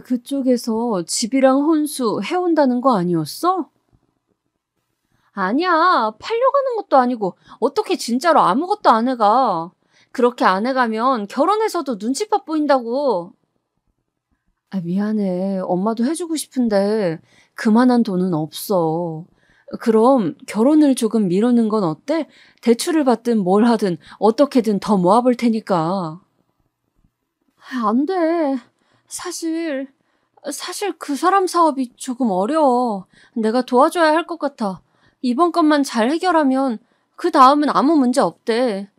그쪽에서 집이랑 혼수 해온다는 거 아니었어? 아니야. 팔려고 하는 것도 아니고 어떻게 진짜로 아무것도 안 해가. 그렇게 안 해가면 결혼해서도 눈치밥 보인다고. 미안해. 엄마도 해주고 싶은데 그만한 돈은 없어. 그럼 결혼을 조금 미루는 건 어때? 대출을 받든 뭘 하든 어떻게든 더 모아볼 테니까. 안 돼. 사실 그 사람 사업이 조금 어려워. 내가 도와줘야 할 것 같아. 이번 것만 잘 해결하면 그 다음은 아무 문제 없대.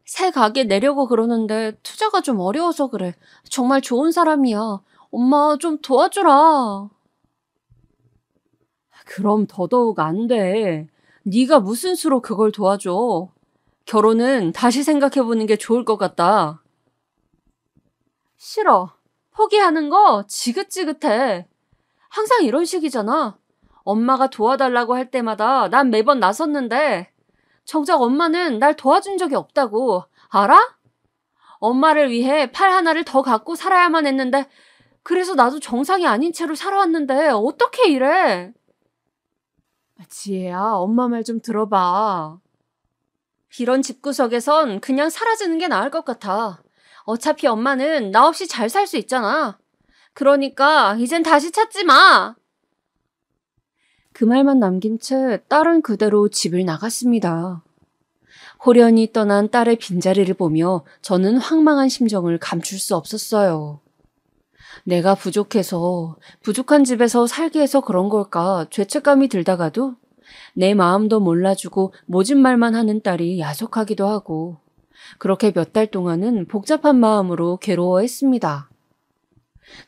새 가게 내려고 그러는데 투자가 좀 어려워서 그래. 정말 좋은 사람이야. 엄마 좀 도와주라. 그럼 더더욱 안 돼. 네가 무슨 수로 그걸 도와줘. 결혼은 다시 생각해보는 게 좋을 것 같다. 싫어. 포기하는 거 지긋지긋해. 항상 이런 식이잖아. 엄마가 도와달라고 할 때마다 난 매번 나섰는데 정작 엄마는 날 도와준 적이 없다고. 알아? 엄마를 위해 팔 하나를 더 갖고 살아야만 했는데 그래서 나도 정상이 아닌 채로 살아왔는데 어떻게 이래? 지혜야, 엄마 말 좀 들어봐. 이런 집구석에선 그냥 사라지는 게 나을 것 같아. 어차피 엄마는 나 없이 잘 살 수 있잖아. 그러니까 이젠 다시 찾지 마. 그 말만 남긴 채 딸은 그대로 집을 나갔습니다. 호련히 떠난 딸의 빈자리를 보며 저는 황망한 심정을 감출 수 없었어요. 내가 부족해서, 부족한 집에서 살게 해서 그런 걸까 죄책감이 들다가도 내 마음도 몰라주고 모진 말만 하는 딸이 야속하기도 하고 그렇게 몇 달 동안은 복잡한 마음으로 괴로워했습니다.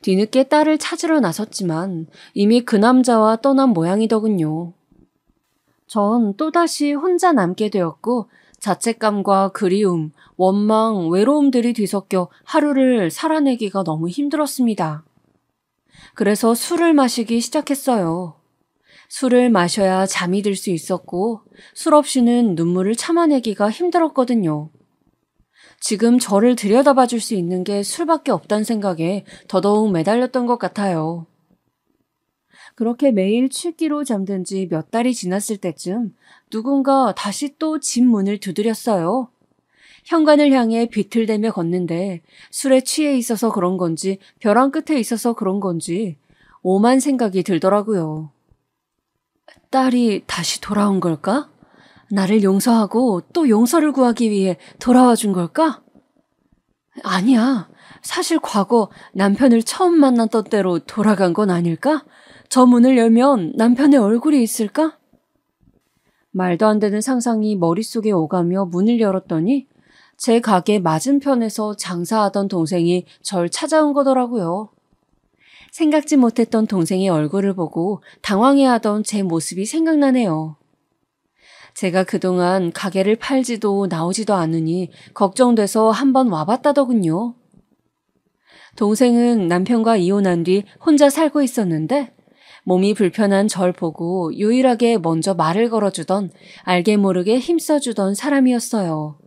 뒤늦게 딸을 찾으러 나섰지만 이미 그 남자와 떠난 모양이더군요. 전 또다시 혼자 남게 되었고 자책감과 그리움, 원망, 외로움들이 뒤섞여 하루를 살아내기가 너무 힘들었습니다. 그래서 술을 마시기 시작했어요. 술을 마셔야 잠이 들 수 있었고 술 없이는 눈물을 참아내기가 힘들었거든요. 지금 저를 들여다봐 줄 수 있는 게 술밖에 없다는 생각에 더더욱 매달렸던 것 같아요. 그렇게 매일 취기로 잠든 지 몇 달이 지났을 때쯤 누군가 다시 또 집 문을 두드렸어요. 현관을 향해 비틀대며 걷는데 술에 취해 있어서 그런 건지 벼랑 끝에 있어서 그런 건지 오만 생각이 들더라고요. 딸이 다시 돌아온 걸까? 나를 용서하고 또 용서를 구하기 위해 돌아와 준 걸까? 아니야. 사실 과거 남편을 처음 만났던 때로 돌아간 건 아닐까? 저 문을 열면 남편의 얼굴이 있을까? 말도 안 되는 상상이 머릿속에 오가며 문을 열었더니 제 가게 맞은편에서 장사하던 동생이 절 찾아온 거더라고요. 생각지 못했던 동생의 얼굴을 보고 당황해하던 제 모습이 생각나네요. 제가 그동안 가게를 팔지도 나오지도 않으니 걱정돼서 한번 와봤다더군요. 동생은 남편과 이혼한 뒤 혼자 살고 있었는데 몸이 불편한 절 보고 유일하게 먼저 말을 걸어주던 알게 모르게 힘써주던 사람이었어요.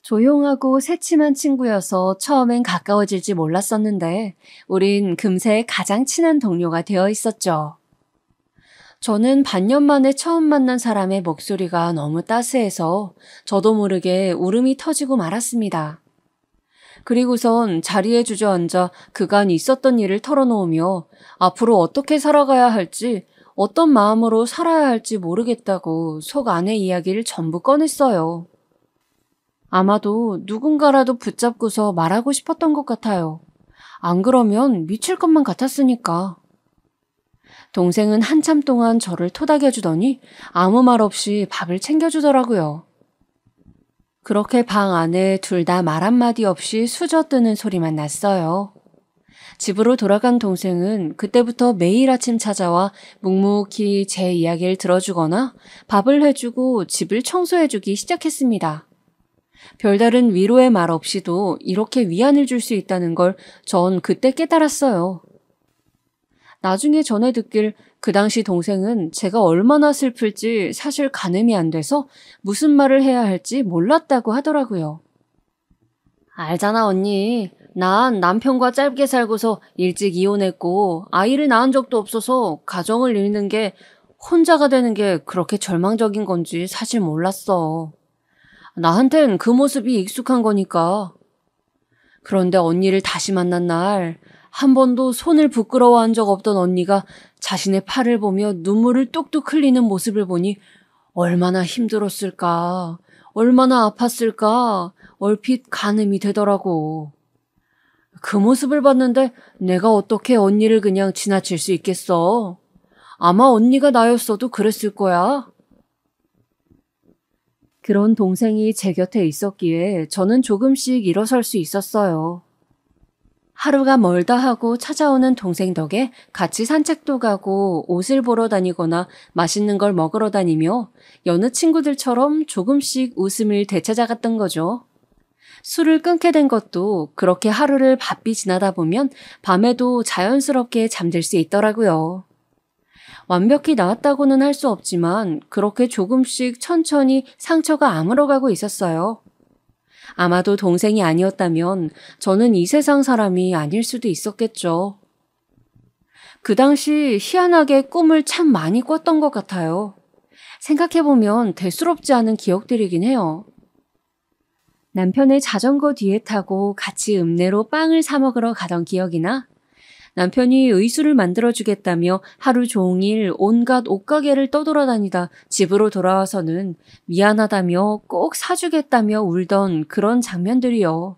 조용하고 새침한 친구여서 처음엔 가까워질지 몰랐었는데 우린 금세 가장 친한 동료가 되어 있었죠. 저는 반년 만에 처음 만난 사람의 목소리가 너무 따스해서 저도 모르게 울음이 터지고 말았습니다. 그리고선 자리에 주저앉아 그간 있었던 일을 털어놓으며 앞으로 어떻게 살아가야 할지, 어떤 마음으로 살아야 할지 모르겠다고 속 안의 이야기를 전부 꺼냈어요. 아마도 누군가라도 붙잡고서 말하고 싶었던 것 같아요. 안 그러면 미칠 것만 같았으니까. 동생은 한참 동안 저를 토닥여주더니 아무 말 없이 밥을 챙겨주더라고요. 그렇게 방 안에 둘 다 말 한마디 없이 수저뜨는 소리만 났어요. 집으로 돌아간 동생은 그때부터 매일 아침 찾아와 묵묵히 제 이야기를 들어주거나 밥을 해주고 집을 청소해주기 시작했습니다. 별다른 위로의 말 없이도 이렇게 위안을 줄 수 있다는 걸 전 그때 깨달았어요. 나중에 전해 듣길 그 당시 동생은 제가 얼마나 슬플지 사실 가늠이 안 돼서 무슨 말을 해야 할지 몰랐다고 하더라고요. 알잖아 언니. 난 남편과 짧게 살고서 일찍 이혼했고 아이를 낳은 적도 없어서 가정을 잃는 게 혼자가 되는 게 그렇게 절망적인 건지 사실 몰랐어. 나한텐 그 모습이 익숙한 거니까. 그런데 언니를 다시 만난 날 한 번도 손을 부끄러워한 적 없던 언니가 자신의 팔을 보며 눈물을 뚝뚝 흘리는 모습을 보니 얼마나 힘들었을까, 얼마나 아팠을까 얼핏 가늠이 되더라고. 그 모습을 봤는데 내가 어떻게 언니를 그냥 지나칠 수 있겠어. 아마 언니가 나였어도 그랬을 거야. 그런 동생이 제 곁에 있었기에 저는 조금씩 일어설 수 있었어요. 하루가 멀다 하고 찾아오는 동생 덕에 같이 산책도 가고 옷을 보러 다니거나 맛있는 걸 먹으러 다니며 여느 친구들처럼 조금씩 웃음을 되찾아갔던 거죠. 술을 끊게 된 것도 그렇게 하루를 바삐 지나다 보면 밤에도 자연스럽게 잠들 수 있더라고요. 완벽히 나았다고는 할 수 없지만 그렇게 조금씩 천천히 상처가 아물어가고 있었어요. 아마도 동생이 아니었다면 저는 이 세상 사람이 아닐 수도 있었겠죠. 그 당시 희한하게 꿈을 참 많이 꿨던 것 같아요. 생각해보면 대수롭지 않은 기억들이긴 해요. 남편의 자전거 뒤에 타고 같이 읍내로 빵을 사 먹으러 가던 기억이나 남편이 의수를 만들어주겠다며 하루 종일 온갖 옷가게를 떠돌아다니다 집으로 돌아와서는 미안하다며 꼭 사주겠다며 울던 그런 장면들이요.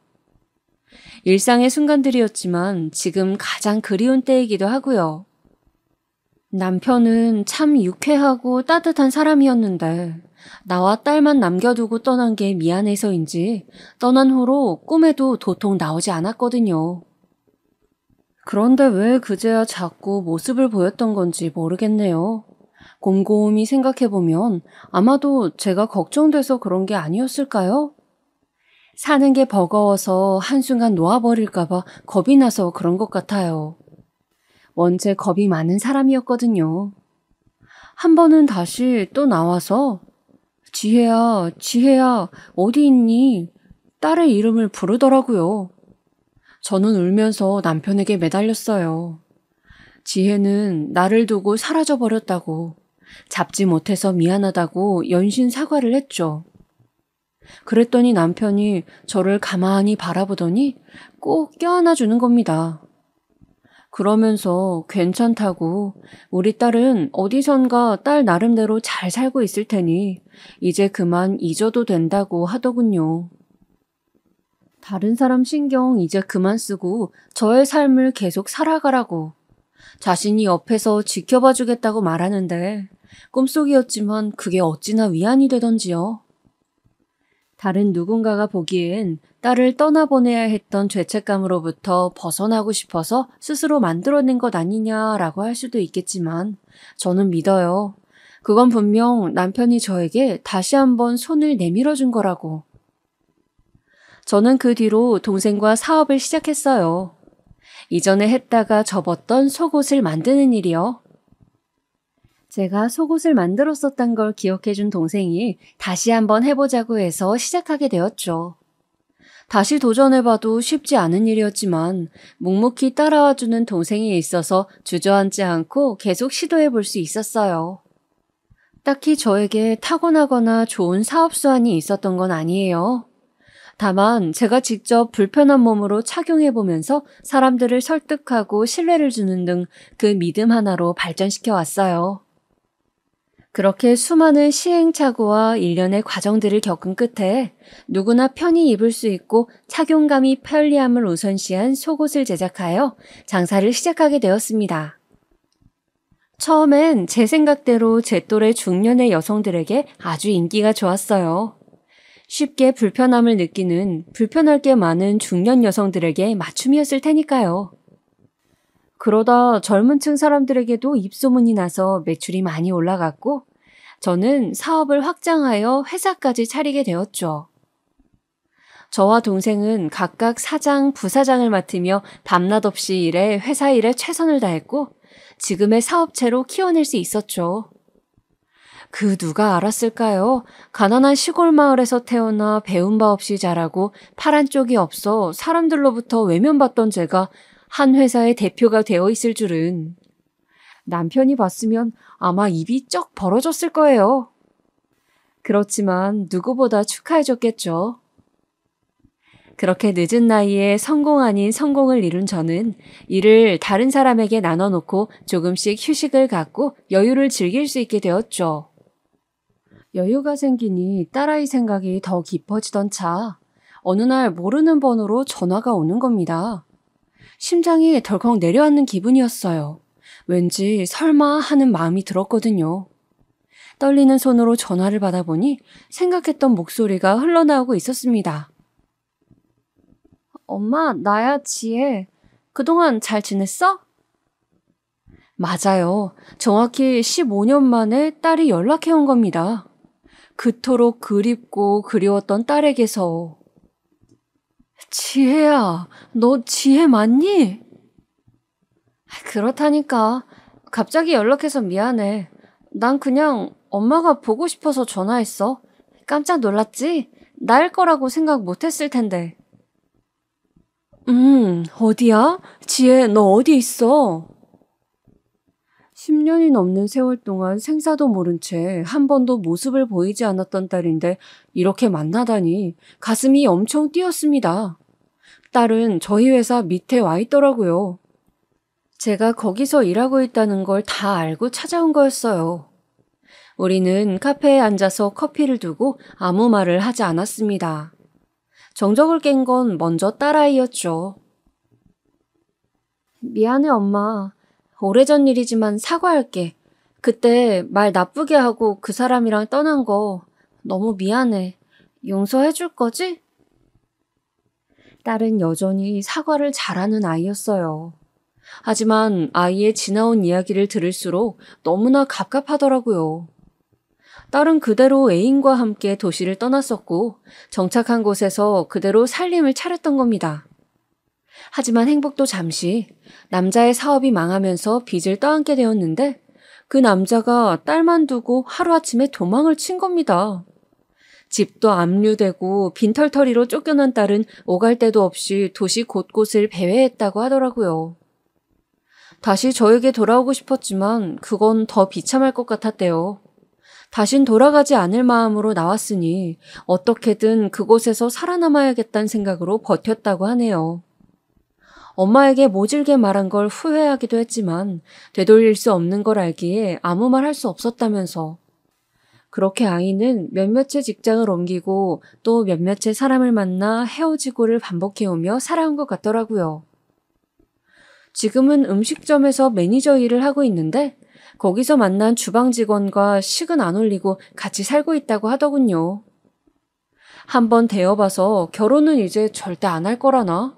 일상의 순간들이었지만 지금 가장 그리운 때이기도 하고요. 남편은 참 유쾌하고 따뜻한 사람이었는데 나와 딸만 남겨두고 떠난 게 미안해서인지 떠난 후로 꿈에도 도통 나오지 않았거든요. 그런데 왜 그제야 자꾸 모습을 보였던 건지 모르겠네요. 곰곰이 생각해보면 아마도 제가 걱정돼서 그런 게 아니었을까요? 사는 게 버거워서 한순간 놓아버릴까봐 겁이 나서 그런 것 같아요. 원체 겁이 많은 사람이었거든요. 한 번은 다시 또 나와서 지혜야, 지혜야, 어디 있니? 딸의 이름을 부르더라고요. 저는 울면서 남편에게 매달렸어요. 지혜는 나를 두고 사라져버렸다고, 잡지 못해서 미안하다고 연신 사과를 했죠. 그랬더니 남편이 저를 가만히 바라보더니 꼭 껴안아 주는 겁니다. 그러면서 괜찮다고 우리 딸은 어디선가 딸 나름대로 잘 살고 있을 테니 이제 그만 잊어도 된다고 하더군요. 다른 사람 신경 이제 그만 쓰고 저의 삶을 계속 살아가라고 자신이 옆에서 지켜봐 주겠다고 말하는데 꿈속이었지만 그게 어찌나 위안이 되던지요. 다른 누군가가 보기엔 딸을 떠나보내야 했던 죄책감으로부터 벗어나고 싶어서 스스로 만들어낸 것 아니냐라고 할 수도 있겠지만 저는 믿어요. 그건 분명 남편이 저에게 다시 한번 손을 내밀어 준 거라고. 저는 그 뒤로 동생과 사업을 시작했어요. 이전에 했다가 접었던 속옷을 만드는 일이요. 제가 속옷을 만들었었던 걸 기억해준 동생이 다시 한번 해보자고 해서 시작하게 되었죠. 다시 도전해봐도 쉽지 않은 일이었지만 묵묵히 따라와주는 동생이 있어서 주저앉지 않고 계속 시도해볼 수 있었어요. 딱히 저에게 타고나거나 좋은 사업 수완이 있었던 건 아니에요. 다만 제가 직접 불편한 몸으로 착용해보면서 사람들을 설득하고 신뢰를 주는 등 그 믿음 하나로 발전시켜 왔어요. 그렇게 수많은 시행착오와 일련의 과정들을 겪은 끝에 누구나 편히 입을 수 있고 착용감이 편리함을 우선시한 속옷을 제작하여 장사를 시작하게 되었습니다. 처음엔 제 생각대로 제 또래 중년의 여성들에게 아주 인기가 좋았어요. 쉽게 불편함을 느끼는 불편할 게 많은 중년 여성들에게 맞춤이었을 테니까요. 그러다 젊은 층 사람들에게도 입소문이 나서 매출이 많이 올라갔고 저는 사업을 확장하여 회사까지 차리게 되었죠. 저와 동생은 각각 사장, 부사장을 맡으며 밤낮 없이 일해 회사 일에 최선을 다했고 지금의 사업체로 키워낼 수 있었죠. 그 누가 알았을까요? 가난한 시골 마을에서 태어나 배운 바 없이 자라고 파란 쪽이 없어 사람들로부터 외면받던 제가 한 회사의 대표가 되어 있을 줄은. 남편이 봤으면 아마 입이 쩍 벌어졌을 거예요. 그렇지만 누구보다 축하해줬겠죠. 그렇게 늦은 나이에 성공 아닌 성공을 이룬 저는 일을 다른 사람에게 나눠놓고 조금씩 휴식을 갖고 여유를 즐길 수 있게 되었죠. 여유가 생기니 딸아이 생각이 더 깊어지던 차, 어느 날 모르는 번호로 전화가 오는 겁니다. 심장이 덜컥 내려앉는 기분이었어요. 왠지 설마 하는 마음이 들었거든요. 떨리는 손으로 전화를 받아보니 생각했던 목소리가 흘러나오고 있었습니다. 엄마, 나야, 지혜. 그동안 잘 지냈어? 맞아요. 정확히 15년 만에 딸이 연락해온 겁니다. 그토록 그립고 그리웠던 딸에게서. 지혜야, 너 지혜 맞니? 그렇다니까. 갑자기 연락해서 미안해. 난 그냥 엄마가 보고 싶어서 전화했어. 깜짝 놀랐지? 나일 거라고 생각 못했을 텐데. 어디야? 지혜, 너 어디 있어? 10년이 넘는 세월 동안 생사도 모른 채 한 번도 모습을 보이지 않았던 딸인데 이렇게 만나다니 가슴이 엄청 뛰었습니다. 딸은 저희 회사 밑에 와 있더라고요. 제가 거기서 일하고 있다는 걸 다 알고 찾아온 거였어요. 우리는 카페에 앉아서 커피를 두고 아무 말을 하지 않았습니다. 정적을 깬 건 먼저 딸아이였죠. 미안해, 엄마. 오래전 일이지만 사과할게. 그때 말 나쁘게 하고 그 사람이랑 떠난 거 너무 미안해. 용서해 줄 거지? 딸은 여전히 사과를 잘하는 아이였어요. 하지만 아이의 지나온 이야기를 들을수록 너무나 갑갑하더라고요. 딸은 그대로 애인과 함께 도시를 떠났었고 정착한 곳에서 그대로 살림을 차렸던 겁니다. 하지만 행복도 잠시, 남자의 사업이 망하면서 빚을 떠안게 되었는데 그 남자가 딸만 두고 하루아침에 도망을 친 겁니다. 집도 압류되고 빈털터리로 쫓겨난 딸은 오갈 데도 없이 도시 곳곳을 배회했다고 하더라고요. 다시 저에게 돌아오고 싶었지만 그건 더 비참할 것 같았대요. 다신 돌아가지 않을 마음으로 나왔으니 어떻게든 그곳에서 살아남아야겠다는 생각으로 버텼다고 하네요. 엄마에게 모질게 말한 걸 후회하기도 했지만 되돌릴 수 없는 걸 알기에 아무 말 할 수 없었다면서. 그렇게 아이는 몇몇의 직장을 옮기고 또 몇몇의 사람을 만나 헤어지고를 반복해오며 살아온 것 같더라고요. 지금은 음식점에서 매니저 일을 하고 있는데 거기서 만난 주방 직원과 식은 안 올리고 같이 살고 있다고 하더군요. 한번 대여봐서 결혼은 이제 절대 안 할 거라나?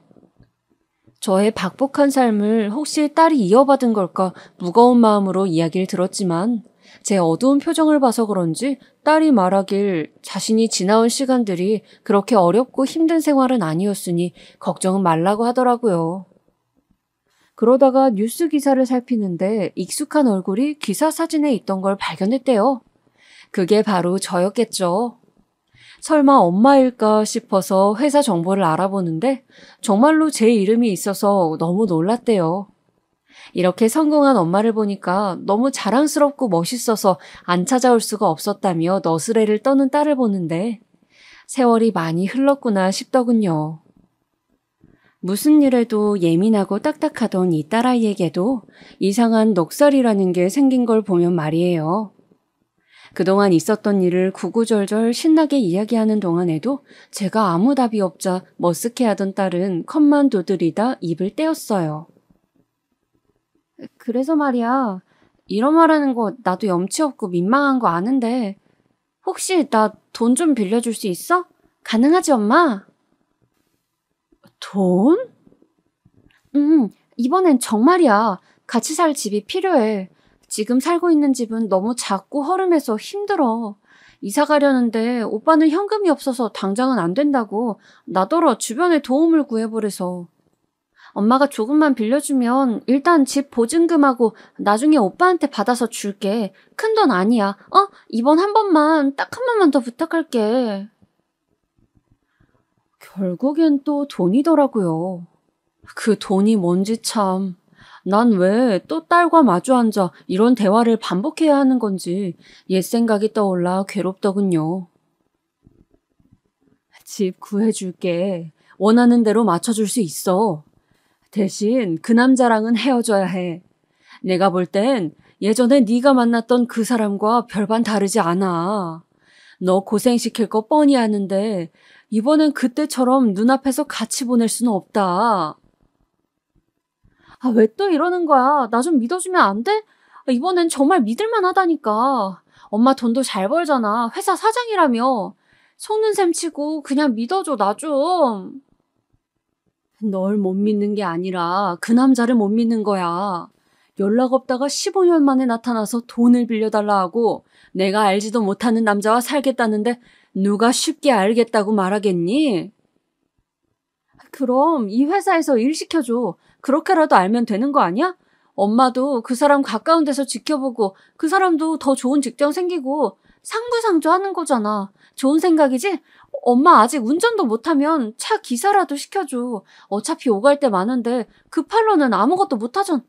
저의 박복한 삶을 혹시 딸이 이어받은 걸까 무거운 마음으로 이야기를 들었지만 제 어두운 표정을 봐서 그런지 딸이 말하길 자신이 지나온 시간들이 그렇게 어렵고 힘든 생활은 아니었으니 걱정은 말라고 하더라고요. 그러다가 뉴스 기사를 살피는데 익숙한 얼굴이 기사 사진에 있던 걸 발견했대요. 그게 바로 저였겠죠. 설마 엄마일까 싶어서 회사 정보를 알아보는데 정말로 제 이름이 있어서 너무 놀랐대요. 이렇게 성공한 엄마를 보니까 너무 자랑스럽고 멋있어서 안 찾아올 수가 없었다며 너스레를 떠는 딸을 보는데 세월이 많이 흘렀구나 싶더군요. 무슨 일에도 예민하고 딱딱하던 이 딸아이에게도 이상한 넋살이라는 게 생긴 걸 보면 말이에요. 그동안 있었던 일을 구구절절 신나게 이야기하는 동안에도 제가 아무 답이 없자 머쓱해하던 딸은 컵만 두드리다 입을 떼었어요. 그래서 말이야, 이런 말하는 거 나도 염치 없고 민망한 거 아는데 혹시 나 돈 좀 빌려줄 수 있어? 가능하지, 엄마? 돈? 이번엔 정말이야. 같이 살 집이 필요해. 지금 살고 있는 집은 너무 작고 허름해서 힘들어. 이사 가려는데 오빠는 현금이 없어서 당장은 안 된다고 나더러 주변에 도움을 구해보래서. 엄마가 조금만 빌려주면 일단 집 보증금하고 나중에 오빠한테 받아서 줄게. 큰 돈 아니야. 이번 한 번만, 딱 한 번만 더 부탁할게. 결국엔 또 돈이더라고요. 그 돈이 뭔지 참. 난 왜 또 딸과 마주 앉아 이런 대화를 반복해야 하는 건지 옛 생각이 떠올라 괴롭더군요. 집 구해줄게. 원하는 대로 맞춰줄 수 있어. 대신 그 남자랑은 헤어져야 해. 내가 볼 땐 예전에 네가 만났던 그 사람과 별반 다르지 않아. 너 고생시킬 거 뻔히 아는데 이번엔 그때처럼 눈앞에서 같이 보낼 수는 없다. 왜 또 이러는 거야? 나 좀 믿어주면 안 돼? 이번엔 정말 믿을만 하다니까. 엄마 돈도 잘 벌잖아. 회사 사장이라며. 속는 셈 치고 그냥 믿어줘, 나 좀. 널 못 믿는 게 아니라 그 남자를 못 믿는 거야. 연락 없다가 15년 만에 나타나서 돈을 빌려달라 하고 내가 알지도 못하는 남자와 살겠다는데 누가 쉽게 알겠다고 말하겠니? 그럼 이 회사에서 일 시켜줘. 그렇게라도 알면 되는 거 아니야? 엄마도 그 사람 가까운 데서 지켜보고 그 사람도 더 좋은 직장 생기고 상부상조 하는 거잖아. 좋은 생각이지? 엄마 아직 운전도 못하면 차 기사라도 시켜줘. 어차피 오갈 데 많은데 그 팔로는 아무것도 못하잖아.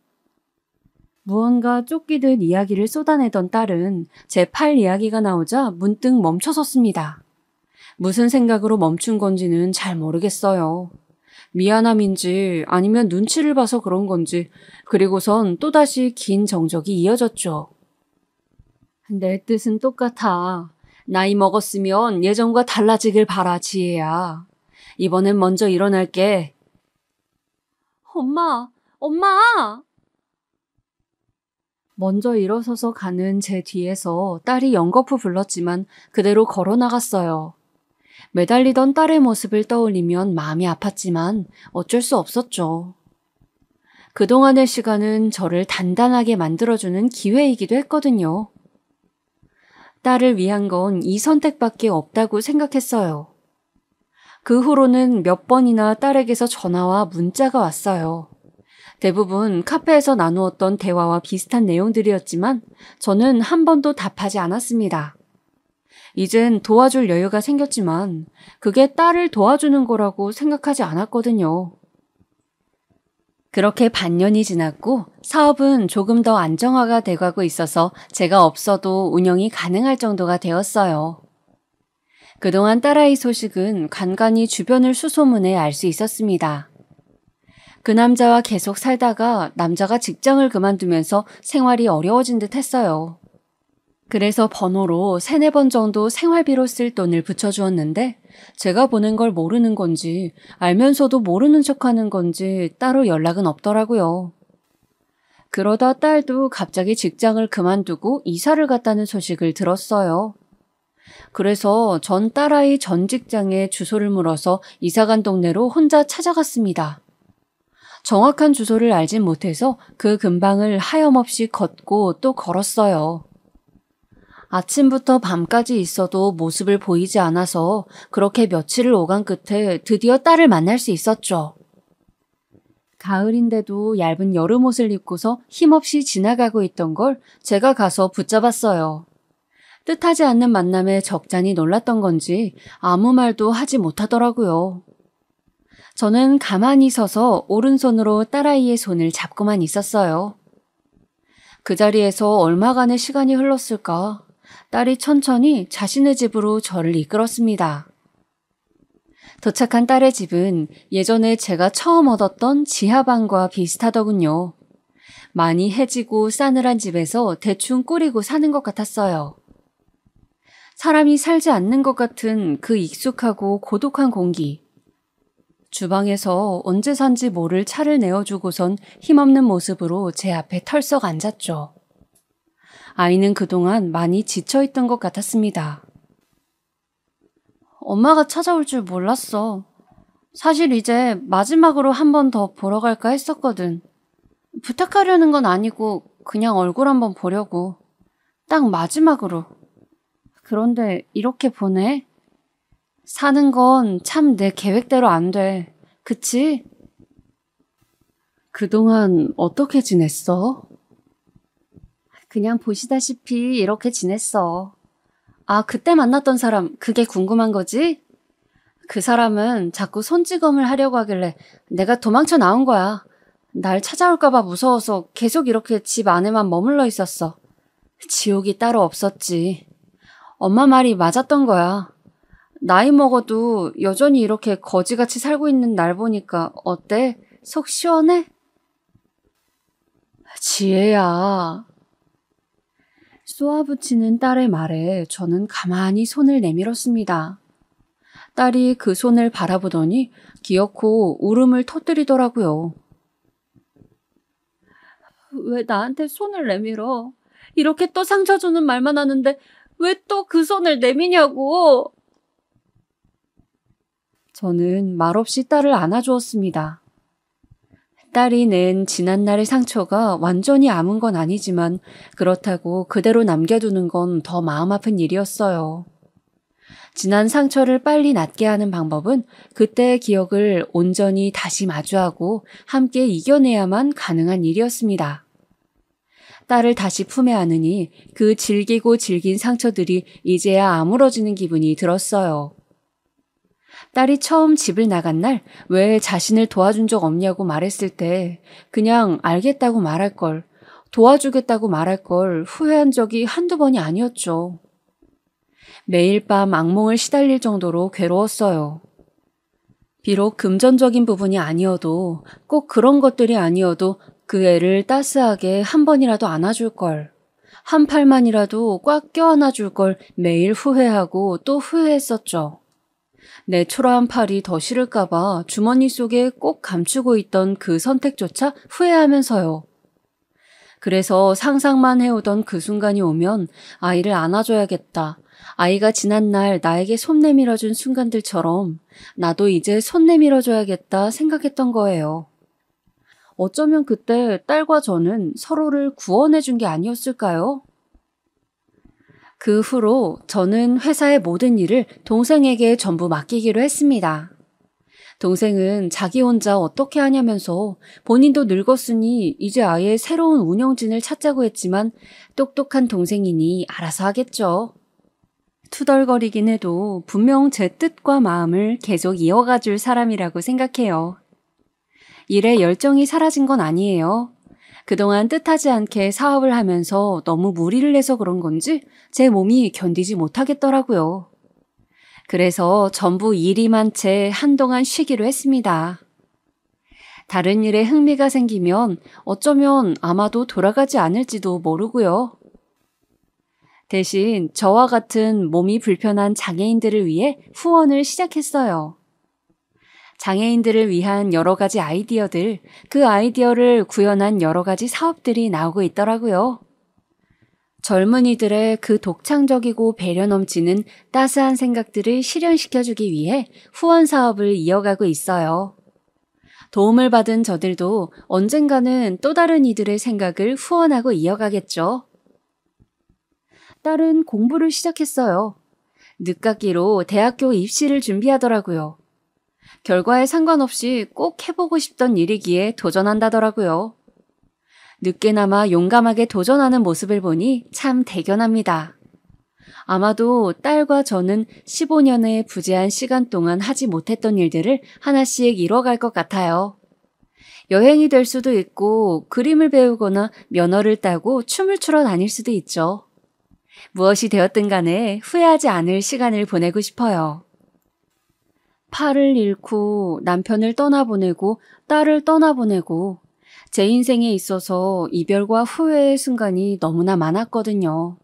무언가 쫓기듯 이야기를 쏟아내던 딸은 제 팔 이야기가 나오자 문득 멈춰섰습니다. 무슨 생각으로 멈춘 건지는 잘 모르겠어요. 미안함인지 아니면 눈치를 봐서 그런 건지 그리고선 또다시 긴 정적이 이어졌죠. 내 뜻은 똑같아. 나이 먹었으면 예전과 달라지길 바라, 지혜야. 이번엔 먼저 일어날게. 엄마! 먼저 일어서서 가는 제 뒤에서 딸이 연거푸 불렀지만 그대로 걸어 나갔어요. 매달리던 딸의 모습을 떠올리면 마음이 아팠지만 어쩔 수 없었죠. 그동안의 시간은 저를 단단하게 만들어주는 기회이기도 했거든요. 딸을 위한 건 이 선택밖에 없다고 생각했어요. 그 후로는 몇 번이나 딸에게서 전화와 문자가 왔어요. 대부분 카페에서 나누었던 대화와 비슷한 내용들이었지만 저는 한 번도 답하지 않았습니다. 이젠 도와줄 여유가 생겼지만 그게 딸을 도와주는 거라고 생각하지 않았거든요. 그렇게 반년이 지났고 사업은 조금 더 안정화가 돼가고 있어서 제가 없어도 운영이 가능할 정도가 되었어요. 그동안 딸아이 소식은 간간히 주변을 수소문해 알 수 있었습니다. 그 남자와 계속 살다가 남자가 직장을 그만두면서 생활이 어려워진 듯 했어요. 그래서 번호로 3-4번 정도 생활비로 쓸 돈을 붙여주었는데 제가 보낸 걸 모르는 건지 알면서도 모르는 척하는 건지 따로 연락은 없더라고요. 그러다 딸도 갑자기 직장을 그만두고 이사를 갔다는 소식을 들었어요. 그래서 전 딸아이 전 직장에 주소를 물어서 이사간 동네로 혼자 찾아갔습니다. 정확한 주소를 알진 못해서 그 근방을 하염없이 걷고 또 걸었어요. 아침부터 밤까지 있어도 모습을 보이지 않아서 그렇게 며칠을 오간 끝에 드디어 딸을 만날 수 있었죠. 가을인데도 얇은 여름 옷을 입고서 힘없이 지나가고 있던 걸 제가 가서 붙잡았어요. 뜻하지 않는 만남에 적잖이 놀랐던 건지 아무 말도 하지 못하더라고요. 저는 가만히 서서 오른손으로 딸아이의 손을 잡고만 있었어요. 그 자리에서 얼마간의 시간이 흘렀을까? 딸이 천천히 자신의 집으로 저를 이끌었습니다. 도착한 딸의 집은 예전에 제가 처음 얻었던 지하방과 비슷하더군요. 많이 해지고 싸늘한 집에서 대충 꾸리고 사는 것 같았어요. 사람이 살지 않는 것 같은 그 익숙하고 고독한 공기. 주방에서 언제 산지 모를 차를 내어주고선 힘없는 모습으로 제 앞에 털썩 앉았죠. 아이는 그동안 많이 지쳐있던 것 같았습니다. 엄마가 찾아올 줄 몰랐어. 사실 이제 마지막으로 한 번 더 보러 갈까 했었거든. 부탁하려는 건 아니고 그냥 얼굴 한번 보려고. 딱 마지막으로. 그런데 이렇게 보내? 사는 건 참 내 계획대로 안 돼. 그치? 그동안 어떻게 지냈어? 그냥 보시다시피 이렇게 지냈어. 아, 그때 만났던 사람, 그게 궁금한 거지? 그 사람은 자꾸 손찌검을 하려고 하길래 내가 도망쳐 나온 거야. 날 찾아올까봐 무서워서 계속 이렇게 집 안에만 머물러 있었어. 지옥이 따로 없었지. 엄마 말이 맞았던 거야. 나이 먹어도 여전히 이렇게 거지같이 살고 있는 날 보니까 어때? 속 시원해? 지혜야. 쏘아붙이는 딸의 말에 저는 가만히 손을 내밀었습니다. 딸이 그 손을 바라보더니 기어코 울음을 터뜨리더라고요. 왜 나한테 손을 내밀어? 이렇게 또 상처 주는 말만 하는데 왜 또 그 손을 내미냐고. 저는 말없이 딸을 안아주었습니다. 딸이 낸 지난날의 상처가 완전히 아문 건 아니지만 그렇다고 그대로 남겨두는 건 더 마음 아픈 일이었어요. 지난 상처를 빨리 낫게 하는 방법은 그때의 기억을 온전히 다시 마주하고 함께 이겨내야만 가능한 일이었습니다. 딸을 다시 품에 안으니 그 질기고 질긴 상처들이 이제야 아물어지는 기분이 들었어요. 딸이 처음 집을 나간 날 왜 자신을 도와준 적 없냐고 말했을 때 그냥 알겠다고 말할 걸, 도와주겠다고 말할 걸 후회한 적이 한두 번이 아니었죠. 매일 밤 악몽을 시달릴 정도로 괴로웠어요. 비록 금전적인 부분이 아니어도 꼭 그런 것들이 아니어도 그 애를 따스하게 한 번이라도 안아줄 걸, 한 팔만이라도 꽉 껴안아줄 걸 매일 후회하고 또 후회했었죠. 내 초라한 팔이 더 싫을까봐 주머니 속에 꼭 감추고 있던 그 선택조차 후회하면서요. 그래서 상상만 해오던 그 순간이 오면 아이를 안아줘야겠다. 아이가 지난날 나에게 손 내밀어준 순간들처럼 나도 이제 손 내밀어줘야겠다 생각했던 거예요. 어쩌면 그때 딸과 저는 서로를 구원해준 게 아니었을까요? 그 후로 저는 회사의 모든 일을 동생에게 전부 맡기기로 했습니다. 동생은 자기 혼자 어떻게 하냐면서 본인도 늙었으니 이제 아예 새로운 운영진을 찾자고 했지만 똑똑한 동생이니 알아서 하겠죠. 투덜거리긴 해도 분명 제 뜻과 마음을 계속 이어가 줄 사람이라고 생각해요. 일에 열정이 사라진 건 아니에요. 그동안 뜻하지 않게 사업을 하면서 너무 무리를 해서 그런 건지 제 몸이 견디지 못하겠더라고요. 그래서 전부 일이 많은 채 한동안 쉬기로 했습니다. 다른 일에 흥미가 생기면 어쩌면 아마도 돌아가지 않을지도 모르고요. 대신 저와 같은 몸이 불편한 장애인들을 위해 후원을 시작했어요. 장애인들을 위한 여러 가지 아이디어들, 그 아이디어를 구현한 여러 가지 사업들이 나오고 있더라고요. 젊은이들의 그 독창적이고 배려 넘치는 따스한 생각들을 실현시켜주기 위해 후원 사업을 이어가고 있어요. 도움을 받은 저들도 언젠가는 또 다른 이들의 생각을 후원하고 이어가겠죠. 딸은 공부를 시작했어요. 늦깎이로 대학교 입시를 준비하더라고요. 결과에 상관없이 꼭 해보고 싶던 일이기에 도전한다더라고요. 늦게나마 용감하게 도전하는 모습을 보니 참 대견합니다. 아마도 딸과 저는 15년의 부재한 시간 동안 하지 못했던 일들을 하나씩 이뤄갈 것 같아요. 여행이 될 수도 있고 그림을 배우거나 면허를 따고 춤을 추러 다닐 수도 있죠. 무엇이 되었든 간에 후회하지 않을 시간을 보내고 싶어요. 팔을 잃고 남편을 떠나보내고 딸을 떠나보내고 제 인생에 있어서 이별과 후회의 순간이 너무나 많았거든요.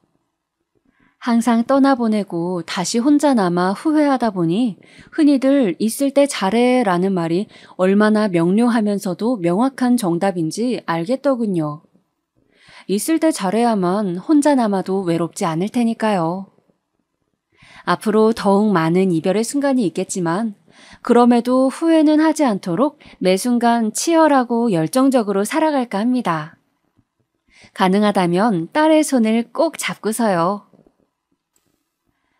항상 떠나보내고 다시 혼자 남아 후회하다 보니 흔히들 있을 때 잘해라는 말이 얼마나 명료하면서도 명확한 정답인지 알겠더군요. 있을 때 잘해야만 혼자 남아도 외롭지 않을 테니까요. 앞으로 더욱 많은 이별의 순간이 있겠지만 그럼에도 후회는 하지 않도록 매 순간 치열하고 열정적으로 살아갈까 합니다. 가능하다면 딸의 손을 꼭 잡고서요.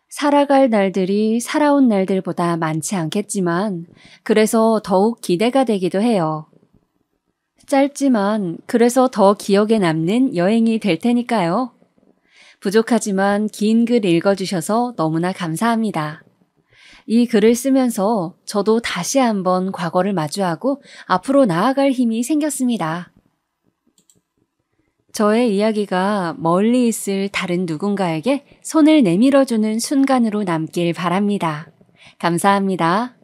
살아갈 날들이 살아온 날들보다 많지 않겠지만 그래서 더욱 기대가 되기도 해요. 짧지만 그래서 더 기억에 남는 여행이 될 테니까요. 부족하지만 긴 글 읽어주셔서 너무나 감사합니다. 이 글을 쓰면서 저도 다시 한번 과거를 마주하고 앞으로 나아갈 힘이 생겼습니다. 저의 이야기가 멀리 있을 다른 누군가에게 손을 내밀어주는 순간으로 남길 바랍니다. 감사합니다.